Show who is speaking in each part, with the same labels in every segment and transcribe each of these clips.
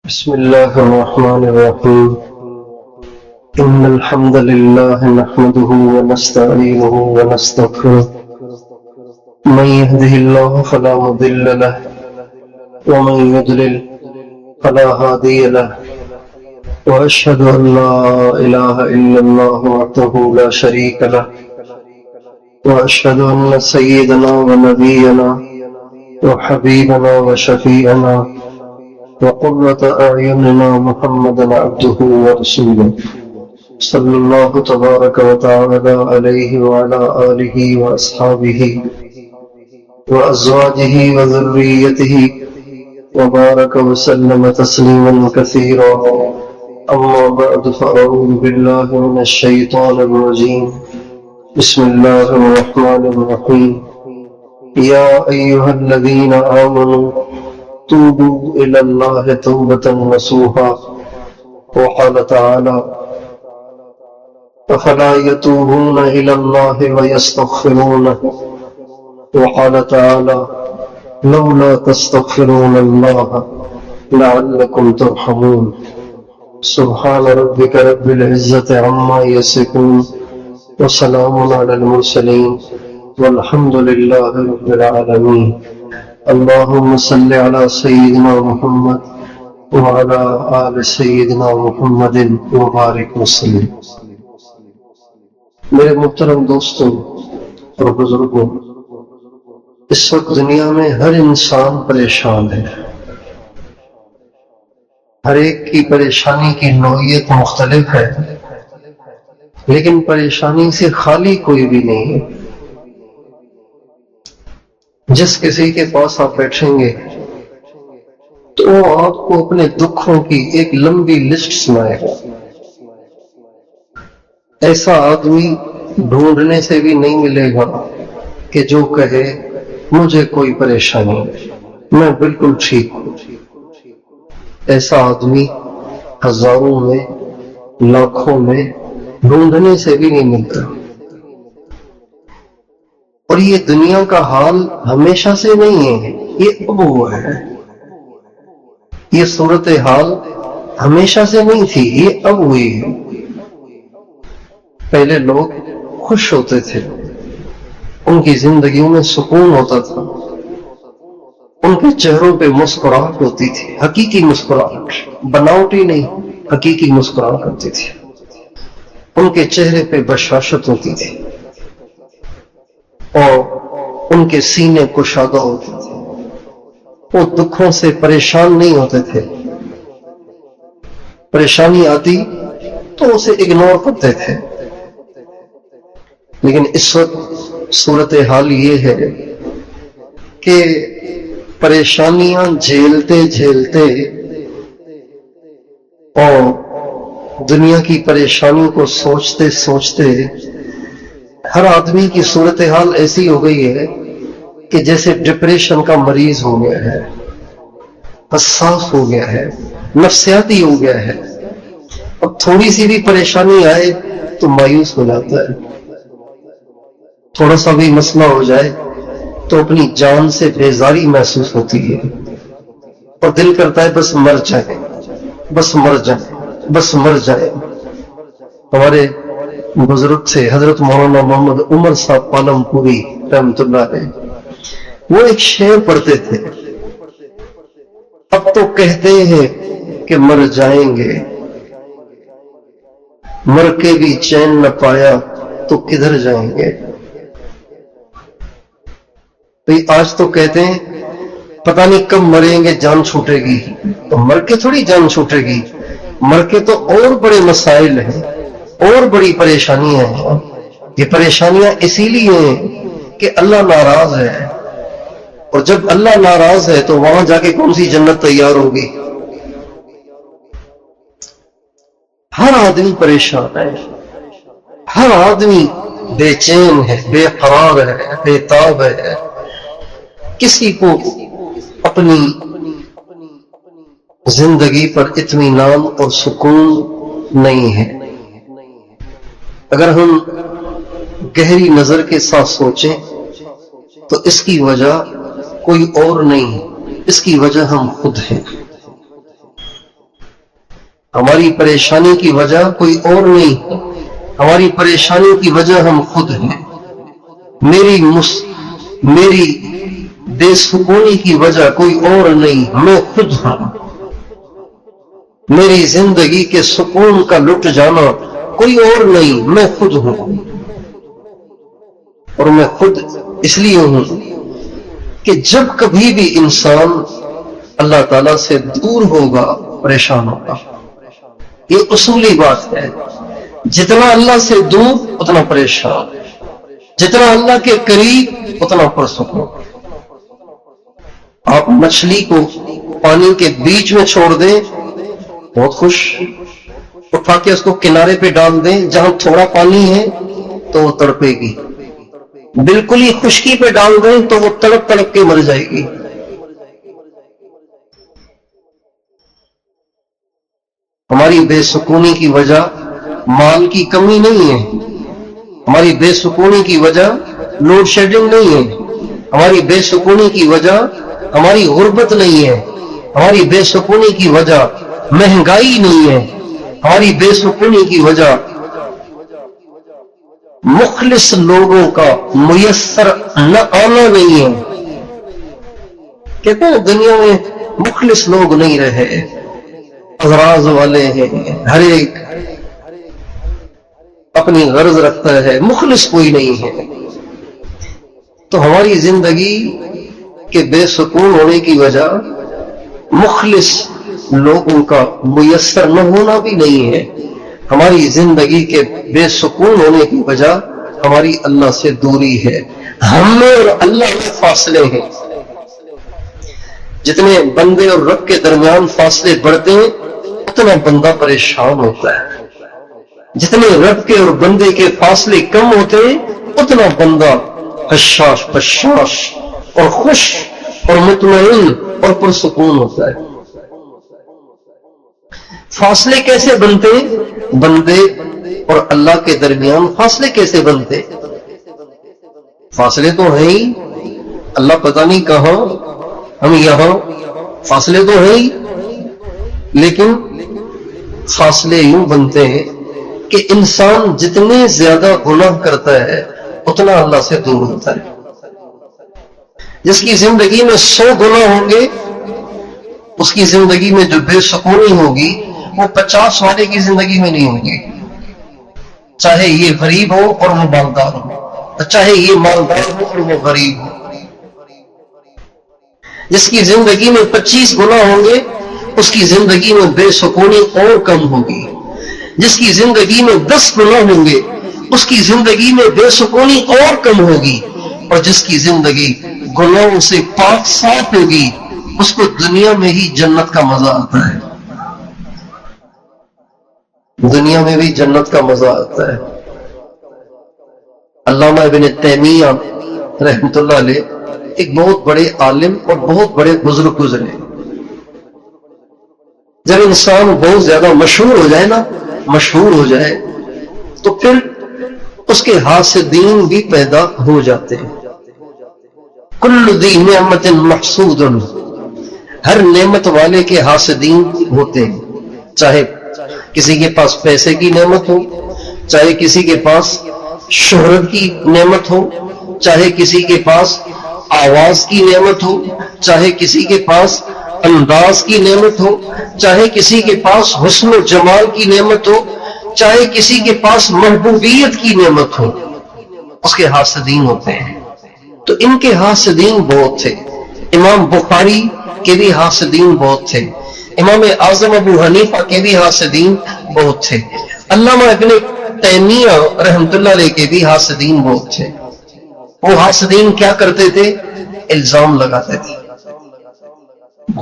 Speaker 1: بسم الله الرحمن الرحيم إن الحمد لله نحمده ونستعينه ونستغفره من يهده الله فلا مضل له ومن يضلل فلا هادي له وأشهد أن لا إله إلا الله وحده لا شريك له وأشهد أن سيدنا ونبينا وحبيبنا وشفيعنا وقرة أعيننا محمدا عبده ورسوله صلى الله تبارك وتعالى عليه وعلى آله وأصحابه وأزواجه وذريته وبارك وسلم تسليما كثيرا. أما بعد فأعوذ بالله من الشيطان الرجيم. بسم الله الرحمن الرحيم. يا أيها الذين آمنوا توبوا إلى الله توبة نصوحا. وقال تعالى أفلا يتوبون إلى الله ويستغفرونه. وقال تعالى لولا تستغفرون الله لعلكم ترحمون. سبحان ربك رب العزة عما يصفون وسلام على المرسلين والحمد لله رب العالمين. اللهم صل على سيدنا محمد وعلى آل سيدنا محمد وبارك وسلم. میرے محترم دوستوں اور بزرگوں، اس وقت دنیا میں ہر انسان پریشان ہے. ہر ایک کی پریشانی کی نوعیت مختلف ہے، لیکن پریشانی سے خالی کوئی بھی نہیں ہے. جس کسی کے پاس آپ بیٹھیں گے تو وہ آپ کو اپنے دکھوں کی ایک لمبی لسٹ سنائے گا. ایسا آدمی ڈھونڈنے سے بھی نہیں ملے گا کہ جو کہے مجھے کوئی پریشانی نہیں، میں بالکل ٹھیک ہوں. ایسا آدمی ہزاروں میں لاکھوں میں ڈھونڈنے سے بھی نہیں ملتا. اور یہ دنیا کا حال ہمیشہ سے نہیں ہے، یہ اب ہوا ہے. یہ صورتحال ہمیشہ سے نہیں تھی، یہ اب ہوئی ہے. پہلے لوگ خوش ہوتے تھے، ان کی زندگیوں میں سکون ہوتا تھا، ان کے چہروں پہ مسکراہٹ ہوتی تھی، حقیقی مسکراہٹ، بناوٹی نہیں، حقیقی مسکراہٹ ہوتی تھی. ان کے چہرے پہ بشاشت ہوتی تھی اور ان کے سینے کشادہ ہوتے تھے. وہ دکھوں سے پریشان نہیں ہوتے تھے. پریشانی آتی تو اسے اگنور کرتے تھے. لیکن اس وقت صورتحال یہ ہے کہ پریشانیاں جھیلتے جھیلتے اور دنیا کی پریشانی کو سوچتے سوچتے ہر آدمی کی صورتحال ایسی ہو گئی ہے کہ جیسے ڈپریشن کا مریض ہو گیا ہے، حساس ہو گیا ہے، نفسیاتی ہو گیا ہے. اب تھوڑی سی بھی پریشانی آئے تو مایوس ہو جاتا ہے. تھوڑا سا بھی مسئلہ ہو جائے تو اپنی جان سے بیزاری محسوس ہوتی ہے اور دل کرتا ہے بس مر جائے، بس مر جائے، بس مر جائے. ہمارے بزرگ تھے حضرت مولانا محمد عمر صاحب پالم پوری رحمۃ اللہ علیہ، وہ ایک شعر پڑھتے تھے: اب تو کہتے ہیں کہ مر جائیں گے، مر کے بھی چین نہ پایا تو کدھر جائیں گے. آج تو کہتے ہیں پتہ نہیں کب مریں گے، جان چھوٹے گی. تو مر کے تھوڑی جان چھوٹے گی، مر کے تو اور بڑے مسائل ہیں اور بڑی پریشانیاں ہیں. یہ پریشانیاں اسی لیے ہیں کہ اللہ ناراض ہے، اور جب اللہ ناراض ہے تو وہاں جا کے کون سی جنت تیار ہوگی. ہر آدمی پریشان ہے، ہر آدمی بے چین ہے، بے قرار ہے، بے تاب ہے. کسی کو اپنی زندگی پر اطمینان اور سکون نہیں ہے. اگر ہم گہری نظر کے ساتھ سوچیں تو اس کی وجہ کوئی اور نہیں، اس کی وجہ ہم خود ہیں. ہماری پریشانی کی وجہ کوئی اور نہیں، ہماری پریشانی کی وجہ ہم خود ہیں۔ میری بے سکونی کی وجہ کوئی اور نہیں، میں خود ہوں۔ میری زندگی کے سکون کا لٹ جانا کوئی اور نہیں، میں خود ہوں۔ اور میں خود اس لیے ہوں کہ جب کبھی بھی انسان اللہ تعالیٰ سے دور ہوگا پریشان ہوگا۔ یہ اصولی بات ہے، جتنا اللہ سے دور اتنا پریشان، جتنا اللہ کے قریب اتنا پرسکون۔ آپ مچھلی کو پانی کے بیچ میں چھوڑ دیں بہت خوش، اٹھا کے اس کو کنارے پہ ڈال دیں جہاں تھوڑا پانی ہے تو وہ تڑپے گی، بالکل ہی خشکی پہ ڈال دیں تو وہ تڑپ تڑپ کے مر جائے گی۔ ہماری بے سکونی کی وجہ مال کی کمی نہیں ہے، ہماری بے سکونی کی وجہ لوڈ شیڈنگ نہیں ہے، ہماری بے سکونی کی وجہ ہماری غربت نہیں ہے، ہماری بے سکونی کی وجہ مہنگائی نہیں ہے، ہماری بے سکونی کی وجہ مخلص لوگوں کا میسر نہ آنا نہیں ہے۔ کہتے ہیں دنیا میں مخلص لوگ نہیں رہے، اغراض والے ہیں، ہر ایک اپنی غرض رکھتا ہے، مخلص کوئی نہیں ہے۔ تو ہماری زندگی کے بے سکون ہونے کی وجہ مخلص لوگوں کا میسر نہ ہونا بھی نہیں ہے، ہماری زندگی کے بے سکون ہونے کی وجہ ہماری اللہ سے دوری ہے، ہم میں اور اللہ میں فاصلے ہیں۔ جتنے بندے اور رب کے درمیان فاصلے بڑھتے ہیں اتنا بندہ پریشان ہوتا ہے، جتنے رب کے اور بندے کے فاصلے کم ہوتے ہیں اتنا بندہ حشاش بشاش اور خوش اور مطمئن اور پرسکون ہوتا ہے۔ فاصلے کیسے بنتے ہیں؟ بندے اور اللہ کے درمیان فاصلے کیسے بنتے؟ فاصلے تو ہیں ہی، اللہ پتہ نہیں کہاں، ہم یہاں، فاصلے تو ہیں ہی، لیکن فاصلے یوں بنتے ہیں کہ انسان جتنے زیادہ گناہ کرتا ہے اتنا اللہ سے دور ہوتا ہے۔ جس کی زندگی میں 100 گناہ ہوں گے اس کی زندگی میں جو بے سکونی ہوگی وہ 50 والے کی زندگی میں نہیں ہوگی، چاہے یہ غریب ہو اور وہ مالدار ہو، چاہے یہ مالدار ہو اور وہ غریب ہو۔ جس کی زندگی میں 25 گناہ ہوں گے اس کی زندگی میں بے سکونی اور کم ہوگی، جس کی زندگی میں 10 گناہ ہوں گے اس کی زندگی میں بے سکونی اور کم ہوگی، اور جس کی زندگی گناہوں سے پاک صاف ہوگی اس کو دنیا میں ہی جنت کا مزہ آتا ہے، دنیا میں بھی جنت کا مزہ آتا ہے۔ علامہ ابن تیمیہ رحمۃ اللہ علیہ ایک بہت بڑے عالم اور بہت بڑے بزرگ گزرے۔ جب انسان بہت زیادہ مشہور ہو جائے نا، مشہور ہو جائے تو پھر اس کے حاسدین بھی پیدا ہو جاتے ہیں۔ کل ذی نعمت محسود، ہر نعمت والے کے حاسدین ہوتے ہیں، چاہے کسی کے پاس پیسے کی نعمت ہو، چاہے کسی کے پاس شہرت کی نعمت ہو، چاہے کسی کے پاس آواز کی نعمت ہو، چاہے کسی کے پاس انداز کی نعمت ہو، چاہے کسی کے پاس حسن و جمال کی نعمت ہو، چاہے کسی کے پاس محبوبیت کی نعمت ہو، اس کے حاسدین ہوتے ہیں۔ تو ان کے حاسدین بہت تھے، امام بخاری کے بھی حاسدین بہت تھے، امام اعظم ابو حنیفہ کے بھی حاسدین بہت تھے، علامہ ابن تیمیہ رحمۃ اللہ علیہ کے بھی حاسدین بہت تھے۔ وہ حاسدین کیا کرتے تھے؟ الزام لگاتے تھے،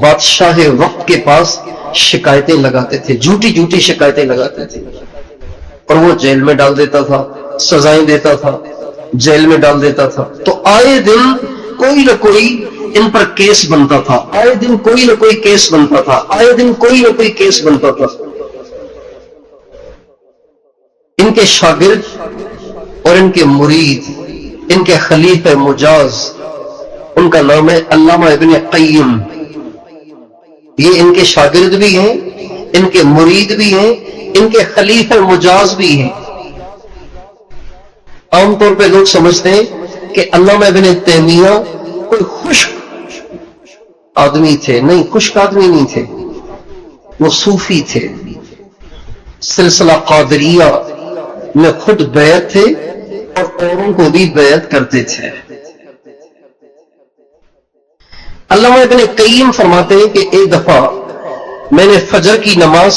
Speaker 1: بادشاہ وقت کے پاس شکایتیں لگاتے تھے، جھوٹی جھوٹی شکایتیں لگاتے تھے، اور وہ جیل میں ڈال دیتا تھا، سزائیں دیتا تھا، جیل میں ڈال دیتا تھا۔ تو آئے دن کوئی نہ کوئی ان پر کیس بنتا تھا، آئے دن کوئی نہ کوئی کیس بنتا تھا، آئے دن کوئی نہ کوئی کیس بنتا تھا۔ ان کے شاگرد اور ان کے مرید، ان کے خلیفہ مجاز، ان کا نام ہے علامہ ابن قیم، یہ ان کے شاگرد بھی ہیں، ان کے مرید بھی ہیں، ان کے خلیفہ مجاز بھی ہیں۔ عام طور پہ لوگ سمجھتے ہیں کہ علامہ ابن تیمیہ کوئی خشک آدمی تھے، نہیں، خشک آدمی نہیں تھے، وہ صوفی تھے، سلسلہ قادریہ میں خود بیعت تھے اور اوروں کو بھی بیعت کرتے تھے۔ علامہ ابن قیم فرماتے ہیں کہ ایک دفعہ میں نے فجر کی نماز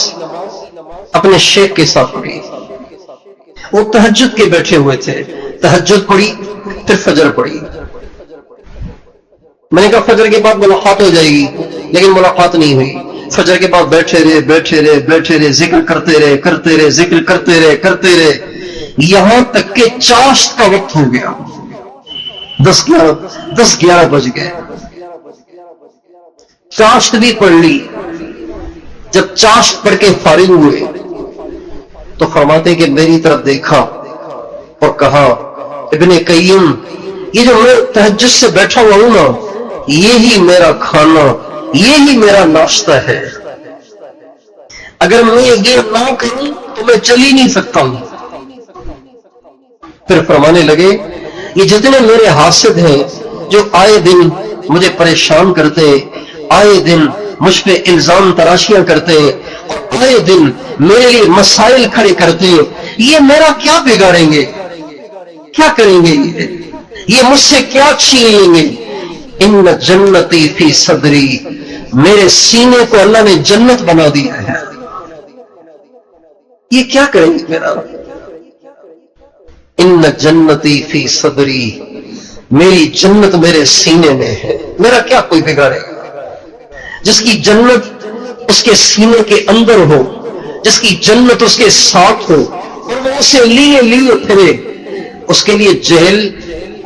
Speaker 1: اپنے شیخ کے ساتھ پڑھی، وہ تہجد کے بیٹھے ہوئے تھے، تہجد پڑھی پھر فجر پڑھی۔ میں نے کہا فجر کے بعد ملاقات ہو جائے گی، لیکن ملاقات نہیں ہوئی۔ فجر کے بعد بیٹھے رہے، ذکر کرتے رہے، ذکر کرتے رہے، یہاں تک کہ چاشت کا وقت ہو گیا، 10-11 بج گئے۔ چاشت بھی پڑھ لی۔ جب چاشت پڑھ کے فارغ ہوئے تو فرماتے کہ میری طرف دیکھا اور کہا ابن قیم، یہ جو میں تہجد سے بیٹھا ہوا ہوں نا، یہی میرا کھانا، یہی میرا ناشتہ ہے، اگر میں یہ نہ کروں تو میں چل ہی نہیں سکتا ہوں۔ پھر فرمانے لگے یہ جتنے میرے حاسد ہیں جو آئے دن مجھے پریشان کرتے، آئے دن مجھ پہ الزام تراشیاں کرتے، اور آئے دن میرے لیے مسائل کھڑے کرتے، یہ میرا کیا بگاڑیں گے، کیا کریں گے، یہ مجھ سے کیا چھین لیں گے؟ ان جنتی فی صدری، میرے سینے کو اللہ نے جنت بنا دیا ہے، یہ کیا کریں گے میرا؟ ان جنتی فی صدری، میری جنت میرے سینے میں ہے، میرا کیا کوئی بگاڑے گا؟ جس کی جنت اس کے سینے کے اندر ہو، جس کی جنت اس کے ساتھ ہو اور وہ اسے لیے پھرے، اس کے لیے جہل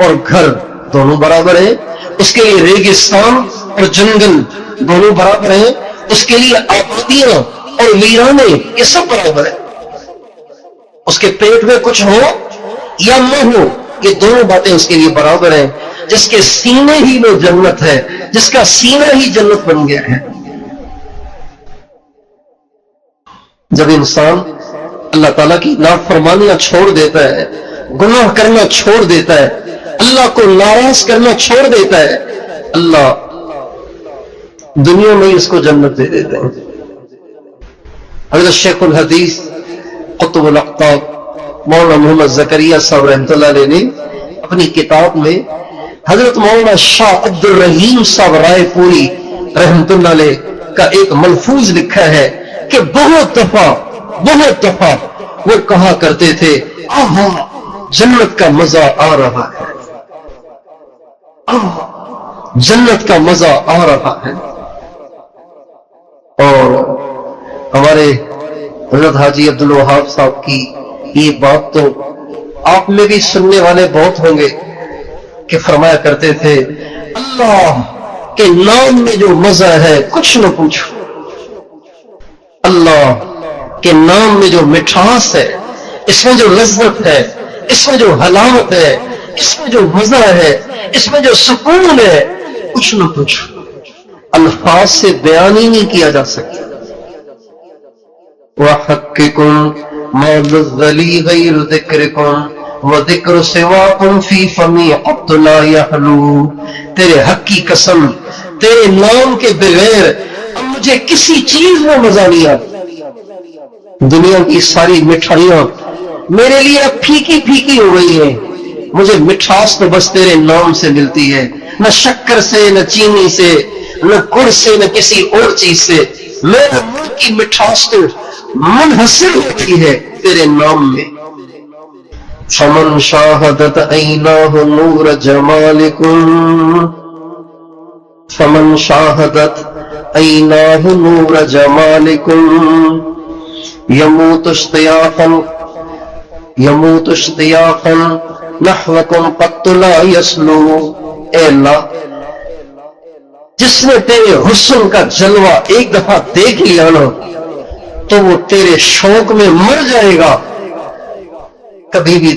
Speaker 1: اور گھر دونوں برابر ہیں، اس کے لیے ریگستان اور جنگل دونوں برابر ہیں، اس کے لیے آبادیاں اور ویرانے یہ سب برابر ہیں۔ اس کے پیٹ میں کچھ ہو یا نہ ہو، یہ دونوں باتیں اس کے لیے برابر ہیں۔ جس کے سینے ہی میں جنت ہے، جس کا سینہ ہی جنت بن گیا ہے۔ جب انسان اللہ تعالیٰ کی نافرمانیاں چھوڑ دیتا ہے، گناہ کرنا چھوڑ دیتا ہے، اللہ کو ناراض کرنا چھوڑ دیتا ہے، اللہ دنیا میں اس کو جنت دے دیتے ہیں۔ حضرت شیخ الحدیث قطب الاقطاب مولانا محمد زکریا صاحب رحمۃ اللہ علیہ نے اپنی کتاب میں حضرت مولانا شاہ عبد الرحیم صاحب رائے پوری رحمۃ اللہ علیہ کا ایک ملفوظ لکھا ہے کہ بہت دفعہ وہ کہا کرتے تھے آہا جنت کا مزہ آ رہا ہے، جنت کا مزہ آ رہا ہے۔ اور ہمارے حضرت حاجی عبد الوہاب صاحب کی یہ بات تو آپ میں بھی سننے والے بہت ہوں گے کہ فرمایا کرتے تھے اللہ کے نام میں جو مزہ ہے کچھ نہ پوچھو، اللہ کے نام میں جو مٹھاس ہے، اس میں جو لذت ہے، اس میں جو حلاوت ہے، اس میں جو مزہ ہے، اس میں جو سکون ہے، کچھ نہ پوچھو، الفاظ سے بیان ہی نہیں کیا جا سکتا۔ وَحَقِّكُمْ مَا لَذَّلِي غَيْرُ ذِكْرِكُمْ وَذِكْرُ سِوَاكُمْ فِي فَمِي عَبْدُ لَا يَحْلُو، تیرے حق کی قسم، تیرے نام کے بغیر اب مجھے کسی چیز میں مزہ نہیں آتا۔ دنیا کی ساری مٹھائیاں میرے لیے اب پھیکی پھیکی ہو گئی ہیں، مجھے مٹھاس تو بس تیرے نام سے ملتی ہے، نہ شکر سے، نہ چینی سے، نہ گڑ سے، نہ کسی اور چیز سے، میرے منہ کی مٹھاس تو منحصر ہوتی ہے تیرے نام میں۔ فمن شاہدت عیناہ نور جمالکم، فمن شاہدت عیناہ نور جمالکم یموت اشتیاقا نحوکم قط لا یسلو، اے اللہ جس نے تیرے حسن کا جلوہ ایک دفعہ دیکھ لیا نا تو وہ تیرے شوق میں مر جائے گا، کبھی بھی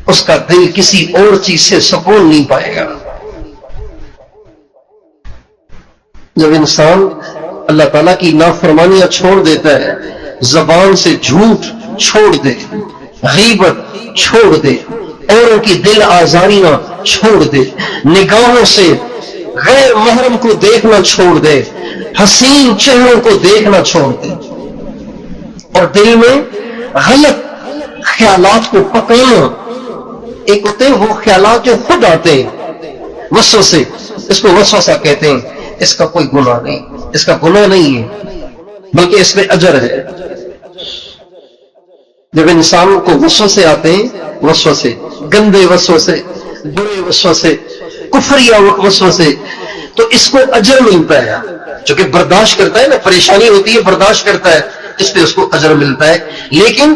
Speaker 1: اس کا دل کسی اور چیز سے سکون نہیں پائے گا۔ جب انسان اللہ تعالیٰ کی نافرمانیاں چھوڑ دیتا ہے، زبان سے جھوٹ چھوڑ دے، غیبت چھوڑ دے، اوروں کی دل آزاریاں چھوڑ دے، نگاہوں سے غیر محرم کو دیکھنا چھوڑ دے، حسین چہروں کو دیکھنا چھوڑ دے، اور دل میں غلط خیالات کو پکڑنا۔ ایک ہوتے ہیں وہ خیالات جو خود آتے ہیں، وسوسے، اس کو وسوسہ کہتے ہیں، اس کا کوئی گناہ نہیں، اس کا گناہ نہیں ہے بلکہ اس میں اجر ہے۔ جب انسان کو وسوسے آتے ہیں، وسوسے، گندے وسوسے، برے وسوسے، کفریہ وسوسے، تو اس کو اجر ملتا ہے، جو کہ برداشت کرتا ہے نا، پریشانی ہوتی ہے برداشت کرتا ہے، اس پہ اس کو اجر ملتا ہے۔ لیکن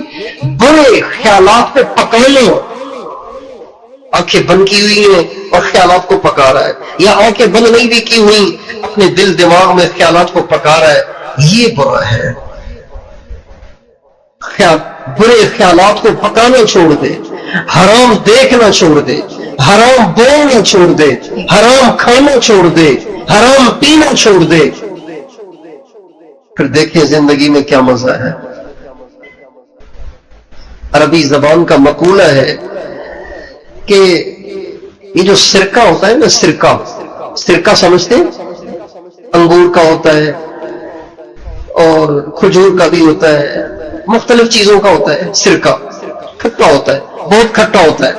Speaker 1: برے خیالات پہ پکڑ لو، آنکھیں بند کی ہوئی ہیں اور خیالات کو پکا رہا ہے، یا آنکھیں بند نہیں بھی کی ہوئی، اپنے دل دماغ میں خیالات کو پکا رہا ہے، یہ برا ہے۔ برے خیالات کو پکانا چھوڑ دے، حرام دیکھنا چھوڑ دے، حرام بولنا چھوڑ دے، حرام کھانا چھوڑ دے، حرام پینا چھوڑ دے، پھر دیکھیں زندگی میں کیا مزہ ہے۔ عربی زبان کا مقولہ ہے کہ یہ جو سرکہ ہوتا ہے نا، سرکہ سمجھتے ہیں؟ انگور کا ہوتا ہے اور کھجور کا بھی ہوتا ہے، مختلف چیزوں کا ہوتا ہے سرکہ، کھٹا ہوتا ہے، بہت کھٹا ہوتا ہے۔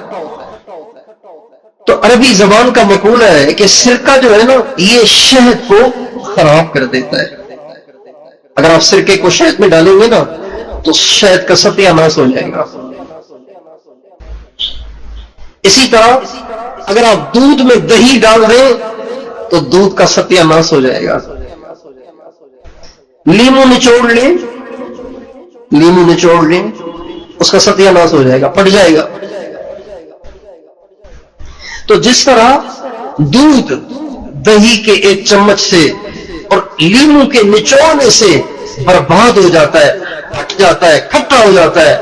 Speaker 1: تو عربی زبان کا مقولہ ہے کہ سرکہ جو ہے نا، یہ شہد کو خراب کر دیتا ہے۔ اگر آپ سرکے کو شہد میں ڈالیں گے نا تو شہد کا ستیہ ناش ہو جائے گا۔ اسی طرح اگر آپ دودھ میں دہی ڈال دیں تو دودھ کا ستیہ ناش ہو جائے گا۔ لیمو نچوڑ لیں، اس کا ستیہ ناش ہو جائے گا، پھٹ جائے گا۔ تو جس طرح دودھ دہی کے ایک چمچ سے اور لیمو کے نچوڑنے سے برباد ہو جاتا ہے، پھٹ جاتا ہے، کھٹا ہو جاتا ہے،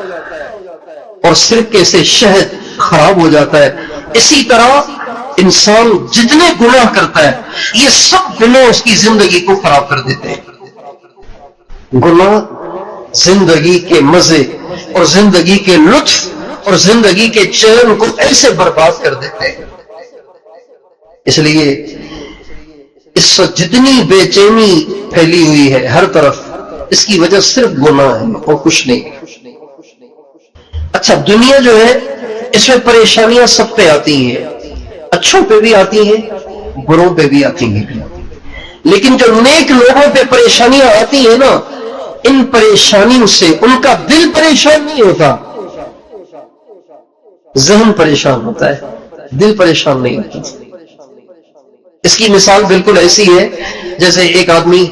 Speaker 1: اور سرکے سے شہد خراب ہو جاتا ہے، اسی طرح انسان جتنے گناہ کرتا ہے یہ سب گناہ اس کی زندگی کو خراب کر دیتے ہیں۔ گناہ زندگی کے مزے اور زندگی کے لطف اور زندگی کے چین کو ایسے برباد کر دیتے ہیں۔ اس لیے اس وقت جتنی بے چینی پھیلی ہوئی ہے ہر طرف، اس کی وجہ صرف گناہ ہے اور کچھ نہیں۔ اچھا، دنیا جو ہے اس میں پریشانیاں سب پہ آتی ہیں، اچھوں پہ بھی آتی ہیں، بروں پہ بھی آتی ہیں، لیکن جو نیک لوگوں پہ پریشانیاں آتی ہیں نا، ان پریشانیوں سے ان کا دل پریشان نہیں ہوتا، ذہن پریشان ہوتا ہے، دل پریشان نہیں ہوتا۔ اس کی مثال بالکل ایسی ہے جیسے ایک آدمی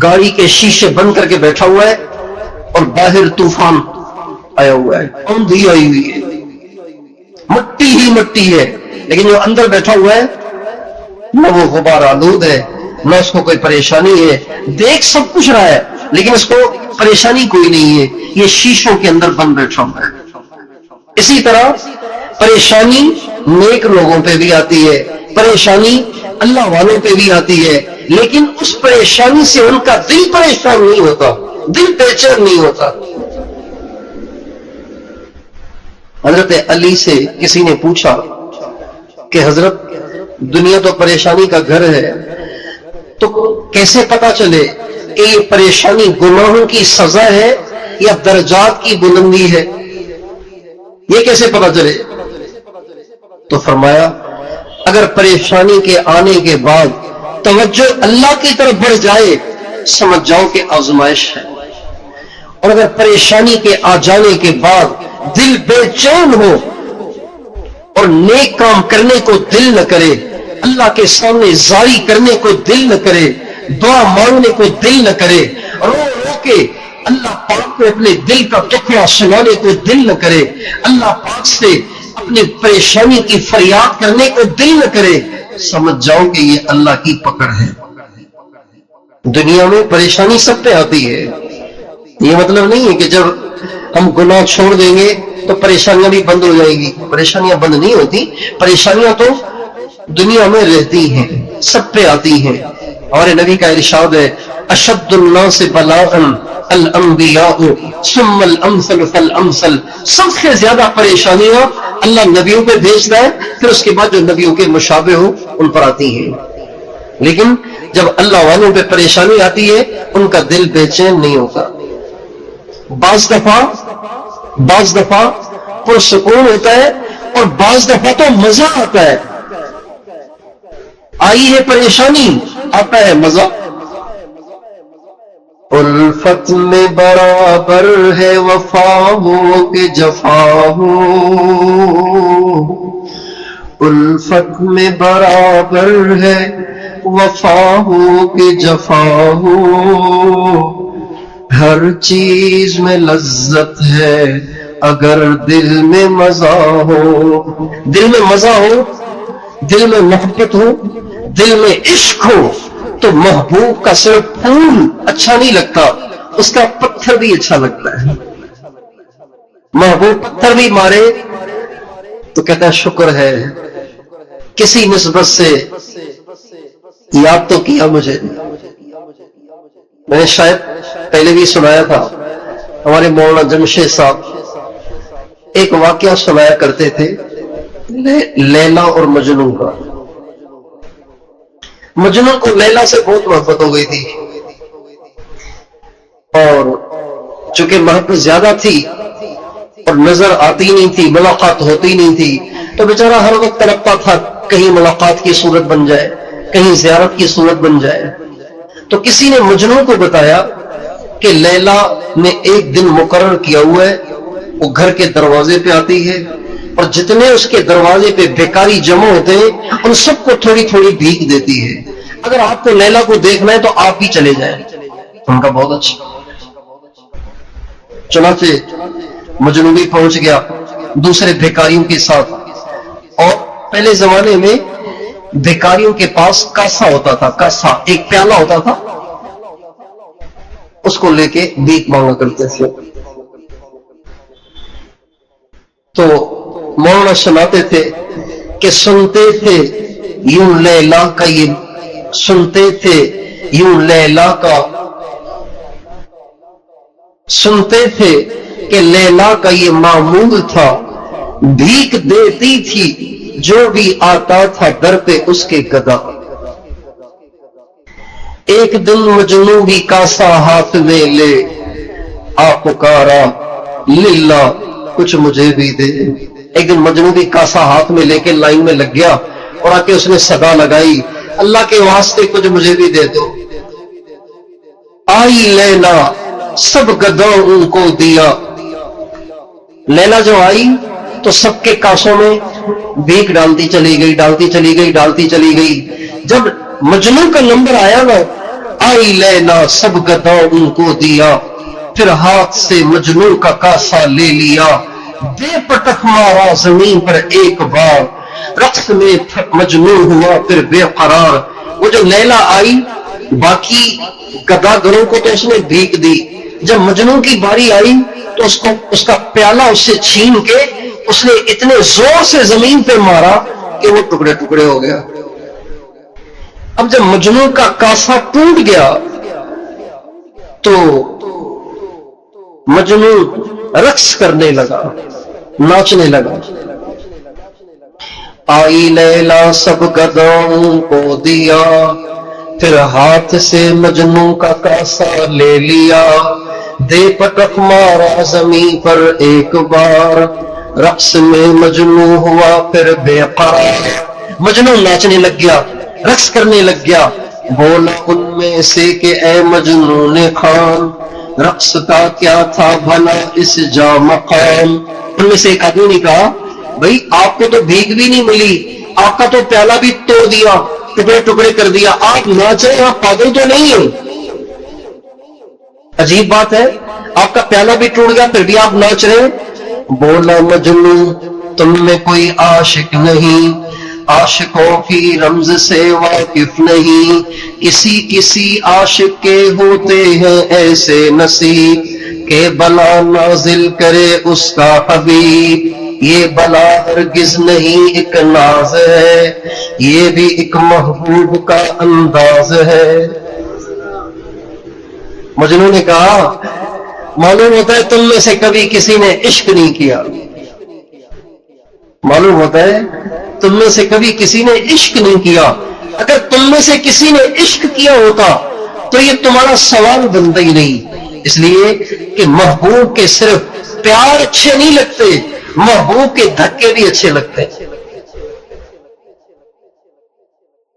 Speaker 1: گاڑی کے شیشے بند کر کے بیٹھا ہوا ہے اور باہر طوفان آیا ہوا ہے، آندھی آئی ہوئی ہے، مٹی ہی مٹی ہے، لیکن جو اندر بیٹھا ہوا ہے نہ وہ غبار آلود ہے، نہ اس کو کوئی پریشانی ہے، دیکھ سب کچھ رہا ہے لیکن اس کو پریشانی کوئی نہیں ہے، یہ شیشوں کے اندر بند بیٹھا ہوا ہے۔ اسی طرح پریشانی نیک لوگوں پہ بھی آتی ہے، پریشانی اللہ والوں پہ بھی آتی ہے، لیکن اس پریشانی سے ان کا دل پریشان نہیں ہوتا، دل بے چین نہیں ہوتا۔ حضرت علی سے کسی نے پوچھا کہ حضرت دنیا تو پریشانی کا گھر ہے، تو کیسے پتا چلے کہ یہ پریشانی گناہوں کی سزا ہے یا درجات کی بلندی ہے، یہ کیسے پتا چلے؟ تو فرمایا اگر پریشانی کے آنے کے بعد توجہ اللہ کی طرف بڑھ جائے سمجھ جاؤ کہ آزمائش ہے، اور اگر پریشانی کے آ جانے کے بعد دل بے چین ہو اور نیک کام کرنے کو دل نہ کرے، اللہ کے سامنے زاری کرنے کو دل نہ کرے، دعا مانگنے کو دل نہ کرے، رو رو کے اللہ پاک کو اپنے دل کا ٹکڑا سنانے کو دل نہ کرے، اللہ پاک سے اپنی پریشانی کی فریاد کرنے کو دل نہ کرے، سمجھ جاؤ کہ یہ اللہ کی پکڑ ہے۔ دنیا میں پریشانی سب پہ آتی ہے، یہ مطلب نہیں ہے کہ جب ہم گناہ چھوڑ دیں گے تو پریشانیاں بھی بند ہو جائیں گی، پریشانیاں بند نہیں ہوتی، پریشانیاں تو دنیا میں رہتی ہیں، سب پہ آتی ہیں، اور نبی کا ارشاد ہے اشد الناس بلاء الانبیاء ثم الامثل فالامثل، سب سے زیادہ پریشانیاں اللہ نبیوں پہ بھیجتا ہے، پھر اس کے بعد جو نبیوں کے مشابہ ہو ان پر آتی ہیں۔ لیکن جب اللہ والوں پہ پریشانی آتی ہے ان کا دل بے چین نہیں ہوتا، بعض دفعہ پرسکون ہوتا ہے اور بعض دفعہ تو مزہ آتا ہے، آئی ہے پریشانی آتا ہے مزہ۔ الفت میں برابر ہے وفا ہو کہ جفا ہو، الفت میں برابر ہے وفا ہو کہ جفا ہو، ہر چیز میں لذت ہے اگر دل میں مزہ ہو، دل میں مزہ ہو، دل میں محبت ہو، دل میں عشق ہو تو محبوب کا صرف پھول اچھا نہیں لگتا، اس کا پتھر بھی اچھا لگتا ہے۔ محبوب پتھر بھی مارے تو کہتا ہے شکر ہے، کسی نسبت سے یاد تو کیا مجھے۔ میں نے شاید پہلے بھی سنایا تھا، ہمارے مولانا جمشید صاحب ایک واقعہ سنایا کرتے تھے لیلا اور مجنون کا۔ مجنون کو لیلا سے بہت محبت ہو گئی تھی، اور چونکہ محبت زیادہ تھی اور نظر آتی نہیں تھی، ملاقات ہوتی نہیں تھی، تو بیچارہ ہر وقت تڑپتا تھا کہیں ملاقات کی صورت بن جائے، کہیں زیارت کی صورت بن جائے۔ تو کسی نے مجنون کو بتایا کہ لیلا نے ایک دن مقرر کیا ہوا ہے، وہ گھر کے دروازے پہ آتی ہے اور جتنے اس کے دروازے پہ بیکاری جمع ہوتے ہیں ان سب کو تھوڑی تھوڑی بھیک دیتی ہے، اگر آپ کو لیلا کو دیکھنا ہے تو آپ ہی چلے جائیں۔ ان کا بہت اچھا، چنانچہ مجنون بھی پہنچ گیا دوسرے بھیکاریوں کے ساتھ، اور پہلے زمانے میں بھیکاریوں کے پاس کاسا ہوتا تھا، کاسا ایک پیالہ ہوتا تھا، اس کو لے کے بھیک مانگا کرتے تھے۔ تو مولانا سناتے تھے کہ سنتے تھے یوں لیلا کا یہ، سنتے تھے یوں لیلا کا، سنتے تھے کہ لیلا کا یہ معمول تھا، بھیک دیتی تھی جو بھی آتا تھا در پہ اس کے گدا۔ ایک دن مجنوں بھی کاسا ہاتھ میں لے آ پکارا للہ کچھ مجھے بھی دے۔ ایک دن مجنوں بھی کاسا ہاتھ میں لے کے لائن میں لگ گیا اور آ کے اس نے صدا لگائی اللہ کے واسطے کچھ مجھے بھی دے دو۔ آئی لیلا سب گدوں ان کو دیا، لیلا جو آئی تو سب کے کاسوں میں بھیک ڈالتی چلی گئی، ڈالتی چلی گئی، ڈالتی چلی گئی۔ جب مجنوں کا نمبر آیا نا، آئی لیلا سب گدوں ان کو دیا، پھر ہاتھ سے مجنوں کا کاسا لے لیا، بے پٹخ مارا زمین پر ایک بار، رقص میں مجنون ہوا پھر بے قرار۔ وہ جو لیلا آئی باقی گداگروں کو تو اس نے بھیک دی، جب مجنون کی باری آئی تو اس کا پیالہ اس سے چھین کے اس نے اتنے زور سے زمین پہ مارا کہ وہ ٹکڑے ٹکڑے ہو گیا۔ اب جب مجنون کا کاسا ٹوٹ گیا تو مجنون رقص کرنے لگا، ناچنے لگا۔ آئی لیلا سب گدوں کو دیا، پھر ہاتھ سے مجنوں کا کاسا لے لیا، دے پٹخ مارا زمین پر ایک بار، رقص میں مجنوں ہوا پھر بے قرار۔ مجنوں ناچنے لگ گیا، رقص کرنے لگ گیا، بولا ان میں سے کہ اے مجنون خان، رقص کا کیا تھا بھلا اس جا مقام۔ ان میں سے ایک آدمی نے کہا بھئی آپ کو تو بھیک بھی نہیں ملی، آپ کا تو پیالہ بھی توڑ دیا، ٹکڑے ٹکڑے کر دیا، آپ ناچے، آپ پاگل تو نہیں ہیں؟ عجیب بات ہے، آپ کا پیالہ بھی ٹوٹ گیا پھر بھی آپ ناچ رہے ہیں۔ بولا مجنون تم میں کوئی عاشق نہیں، عاشقوں کی رمز سے واقف نہیں، کسی کسی عاشق کے ہوتے ہیں ایسے نصیب کہ بلا نازل کرے اس کا حبیب، یہ بلا ہرگز نہیں ایک ناز ہے، یہ بھی ایک محبوب کا انداز ہے۔ مجنوں نے کہا معلوم ہوتا ہے تم میں سے کبھی کسی نے عشق نہیں کیا، معلوم ہوتا ہے تم میں سے کبھی کسی نے عشق نہیں کیا، اگر تم میں سے کسی نے عشق کیا ہوتا تو یہ تمہارا سوال بنتا ہی نہیں، اس لیے کہ محبوب کے صرف پیار اچھے نہیں لگتے، محبوب کے دھکے بھی اچھے لگتے ہیں۔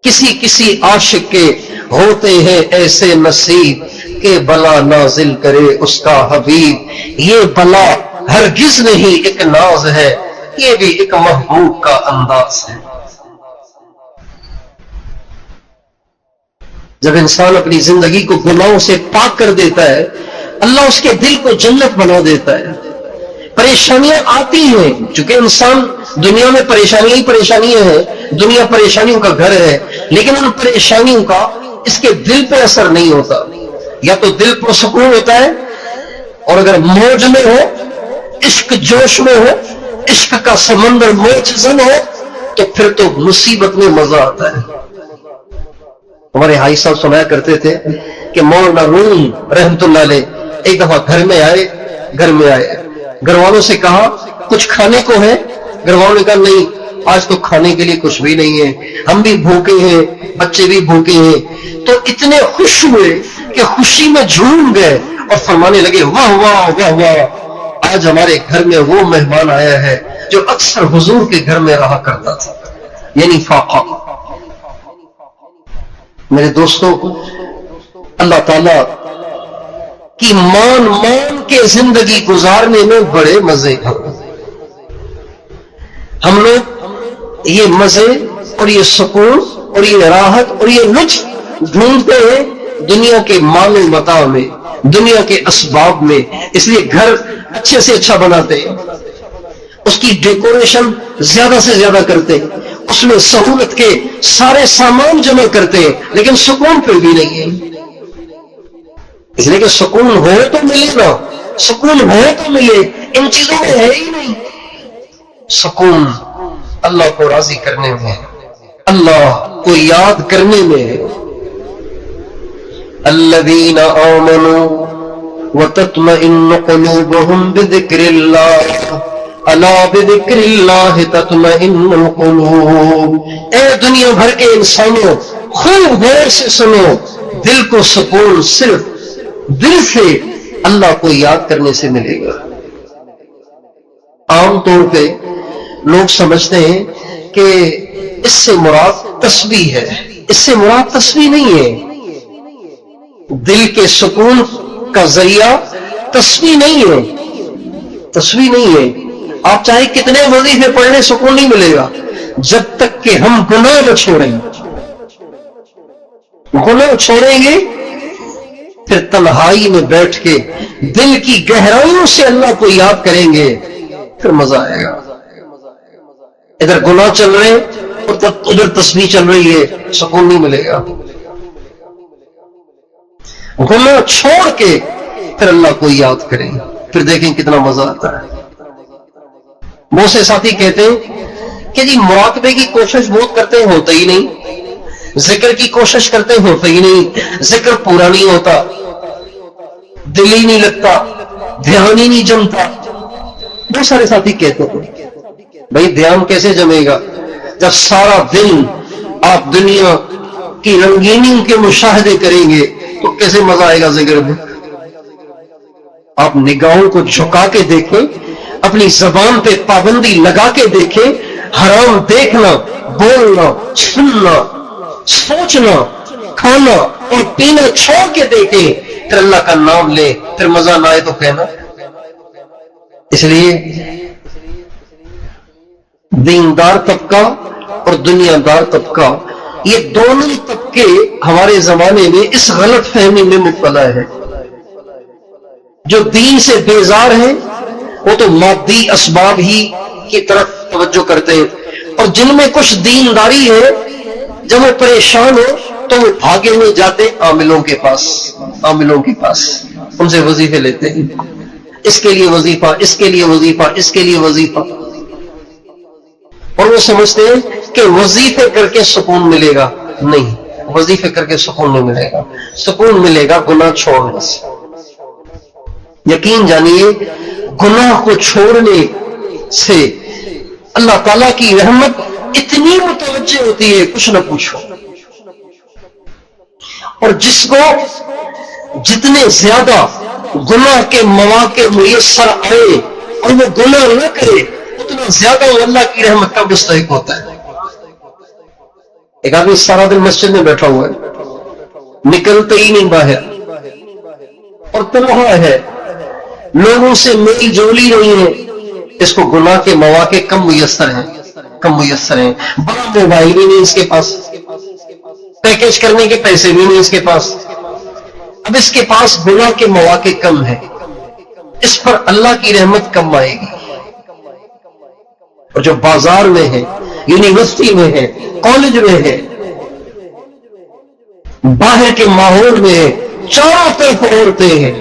Speaker 1: کسی کسی عاشق کے ہوتے ہیں ایسے نصیب کہ بلا نازل کرے اس کا حبیب، یہ بلا ہرگز نہیں ایک ناز ہے، یہ بھی ایک محبوب کا انداز ہے۔ جب انسان اپنی زندگی کو گناہوں سے پاک کر دیتا ہے، اللہ اس کے دل کو جنت بنا دیتا ہے۔ پریشانیاں آتی ہیں، چونکہ انسان دنیا میں پریشانیاں ہی پریشانیاں ہیں، دنیا پریشانیوں کا گھر ہے، لیکن ان پریشانیوں کا اس کے دل پہ اثر نہیں ہوتا، یا تو دل پرسکون ہوتا ہے، اور اگر موج میں ہو، عشق جوش میں ہو، عشق کا سمندر موج زن ہو، تو پھر تو مصیبت میں مزہ آتا ہے۔ ہمارے حاجی صاحب سنایا کرتے تھے کہ مولانا روم رحمت اللہ علیہ ایک دفعہ گھر میں آئے، گھر والوں سے کہا کچھ کھانے کو ہے؟ گھر والوں نے کہا نہیں، آج تو کھانے کے لیے کچھ بھی نہیں ہے، ہم بھی بھوکے ہیں، بچے بھی بھوکے ہیں۔ تو اتنے خوش ہوئے کہ خوشی میں جھوم گئے اور فرمانے لگے واہ واہ واہ واہ، آج ہمارے گھر میں وہ مہمان آیا ہے جو اکثر حضور کے گھر میں رہا کرتا تھا، یعنی فاقہ۔ میرے دوستوں، اللہ تعالیٰ کی مان کے زندگی گزارنے میں بڑے مزے ہیں۔ ہم لوگ یہ مزے اور یہ سکون اور یہ راحت اور یہ لطف ڈھونڈتے ہیں دنیا کے مال و متاع میں، دنیا کے اسباب میں، اس لیے گھر اچھے سے اچھا بناتے ہیں، اس کی ڈیکوریشن زیادہ سے زیادہ کرتے ہیں، اس میں سہولت کے سارے سامان جمع کرتے ہیں، لیکن سکون پھر بھی نہیں ہے۔ اس لیے کہ سکون ہو تو ملے نا، سکون ہو تو ملے، ان چیزوں میں ہے ہی نہیں۔ سکون اللہ کو راضی کرنے میں، اللہ کو یاد کرنے میں ہے۔ الذین آمنوا وتطمئن قلوبهم بذکر اللہ، الا بذکر اللہ تطمئن القلوب۔ اے دنیا بھر کے انسانوں، خوب غور سے سنو، دل کو سکون صرف دل سے اللہ کو یاد کرنے سے ملے گا۔ عام طور پہ لوگ سمجھتے ہیں کہ اس سے مراد تسبیح ہے، اس سے مراد تسبیح نہیں ہے۔ دل کے سکون کا ذریعہ تسبیح نہیں ہے، تسبیح نہیں ہے۔ آپ چاہے کتنے وظیفے پڑھ لیں، سکون نہیں ملے گا جب تک کہ ہم گناہ نہ چھوڑیں۔ گناہ چھوڑیں گے پھر تنہائی میں بیٹھ کے دل کی گہرائیوں سے اللہ کو یاد کریں گے، پھر مزہ آئے گا۔ ادھر گناہ چل رہے اور ادھر تسبیح چل رہی ہے، سکون نہیں ملے گا۔ گناہ چھوڑ کے پھر اللہ کو یاد کریں، پھر دیکھیں کتنا مزہ آتا ہے۔ بہت سے ساتھی کہتے ہیں کہ جی مراقبے کی کوشش بہت کرتے ہیں، ہوتا ہی نہیں، ذکر کی کوشش کرتے ہیں، ہوتا ہی نہیں، ذکر پورا نہیں ہوتا، دل ہی نہیں لگتا، دھیان ہی نہیں جمتا۔ بہت سارے ساتھی کہتے ہیں بھائی دھیان کیسے جمے گا جب سارا دن آپ دنیا کی رنگینیوں کے مشاہدے کریں گے، تو کیسے مزہ آئے گا ذکر میں؟ آپ نگاہوں کو جھکا کے دیکھیں، اپنی زبان پہ پابندی لگا کے دیکھیں، حرام دیکھنا، بولنا، سننا، سوچنا، کھانا اور پینا چھوڑ کے دیکھیں، پھر اللہ کا نام لیں، پھر مزہ نہ آئے تو کہنا۔ اس لیے دیندار طبقہ اور دنیا دار طبقہ، یہ دونوں طبقے ہمارے زمانے میں اس غلط فہمی میں مبتلا ہے۔ جو دین سے بیزار ہیں وہ تو مادی اسباب ہی کی طرف توجہ کرتے ہیں، اور جن میں کچھ دینداری ہے جب وہ پریشان ہو تو وہ بھاگے ہوئے جاتے عاملوں کے پاس، ان سے وظیفے لیتے ہیں، اس کے لیے وظیفہ، اس کے لیے وظیفہ، اس کے لیے وظیفہ۔ اور وہ سمجھتے ہیں کہ وظیفے کر کے سکون ملے گا. نہیں, وظیفے کر کے سکون نہیں ملے گا. سکون ملے گا گناہ چھوڑنے سے. یقین جانیے گناہ کو چھوڑنے سے اللہ تعالیٰ کی رحمت اتنی متوجہ ہوتی ہے کچھ نہ پوچھو. اور جس کو جتنے زیادہ گناہ کے مواقع میسر آئے اور وہ گناہ نہ کرے اتنا زیادہ وہ اللہ کی رحمت کا مستحق ہوتا ہے. ایک آدمی سارا دن مسجد میں بیٹھا ہوا ہے, نکلتے ہی نہیں باہر, اور تنہا ہے, لوگوں سے میل جولی نہیں ہے. اس کو گناہ کے مواقع کم میسر ہیں. بڑا موبائل بھی نہیں اس کے پاس, پیکج کرنے کے پیسے بھی نہیں اس کے پاس. اب اس کے پاس گناہ کے مواقع کم ہے, اس پر اللہ کی رحمت کم آئے گی. اور جو بازار میں ہے, یونیورسٹی میں ہے, کالج میں ہے, باہر کے ماحول میں ہے, چاروں طرف عورتیں ہیں,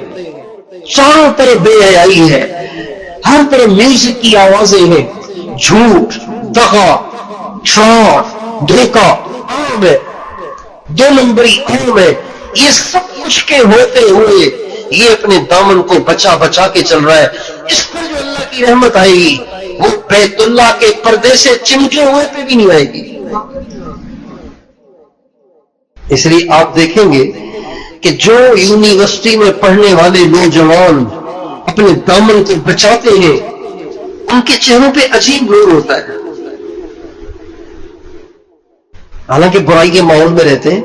Speaker 1: چاروں طرف بے حیائی ہے, ہر طرف میوزک کی آوازیں ہیں, جھوٹ, دغا, فراڈ, دھوکہ عام ہے, 2 نمبری عام ہے. یہ سب کچھ کے ہوتے ہوئے یہ اپنے دامن کو بچا کے چل رہا ہے. اس پر جو اللہ کی رحمت آئے گی وہ بیت اللہ کے پردے سے چمٹے ہوئے پہ بھی نہیں آئے گی. اس لیے آپ دیکھیں گے کہ جو یونیورسٹی میں پڑھنے والے نوجوان اپنے دامن کو بچاتے ہیں ان کے چہروں پہ عجیب نور ہوتا ہے. حالانکہ برائی کے ماحول میں رہتے ہیں,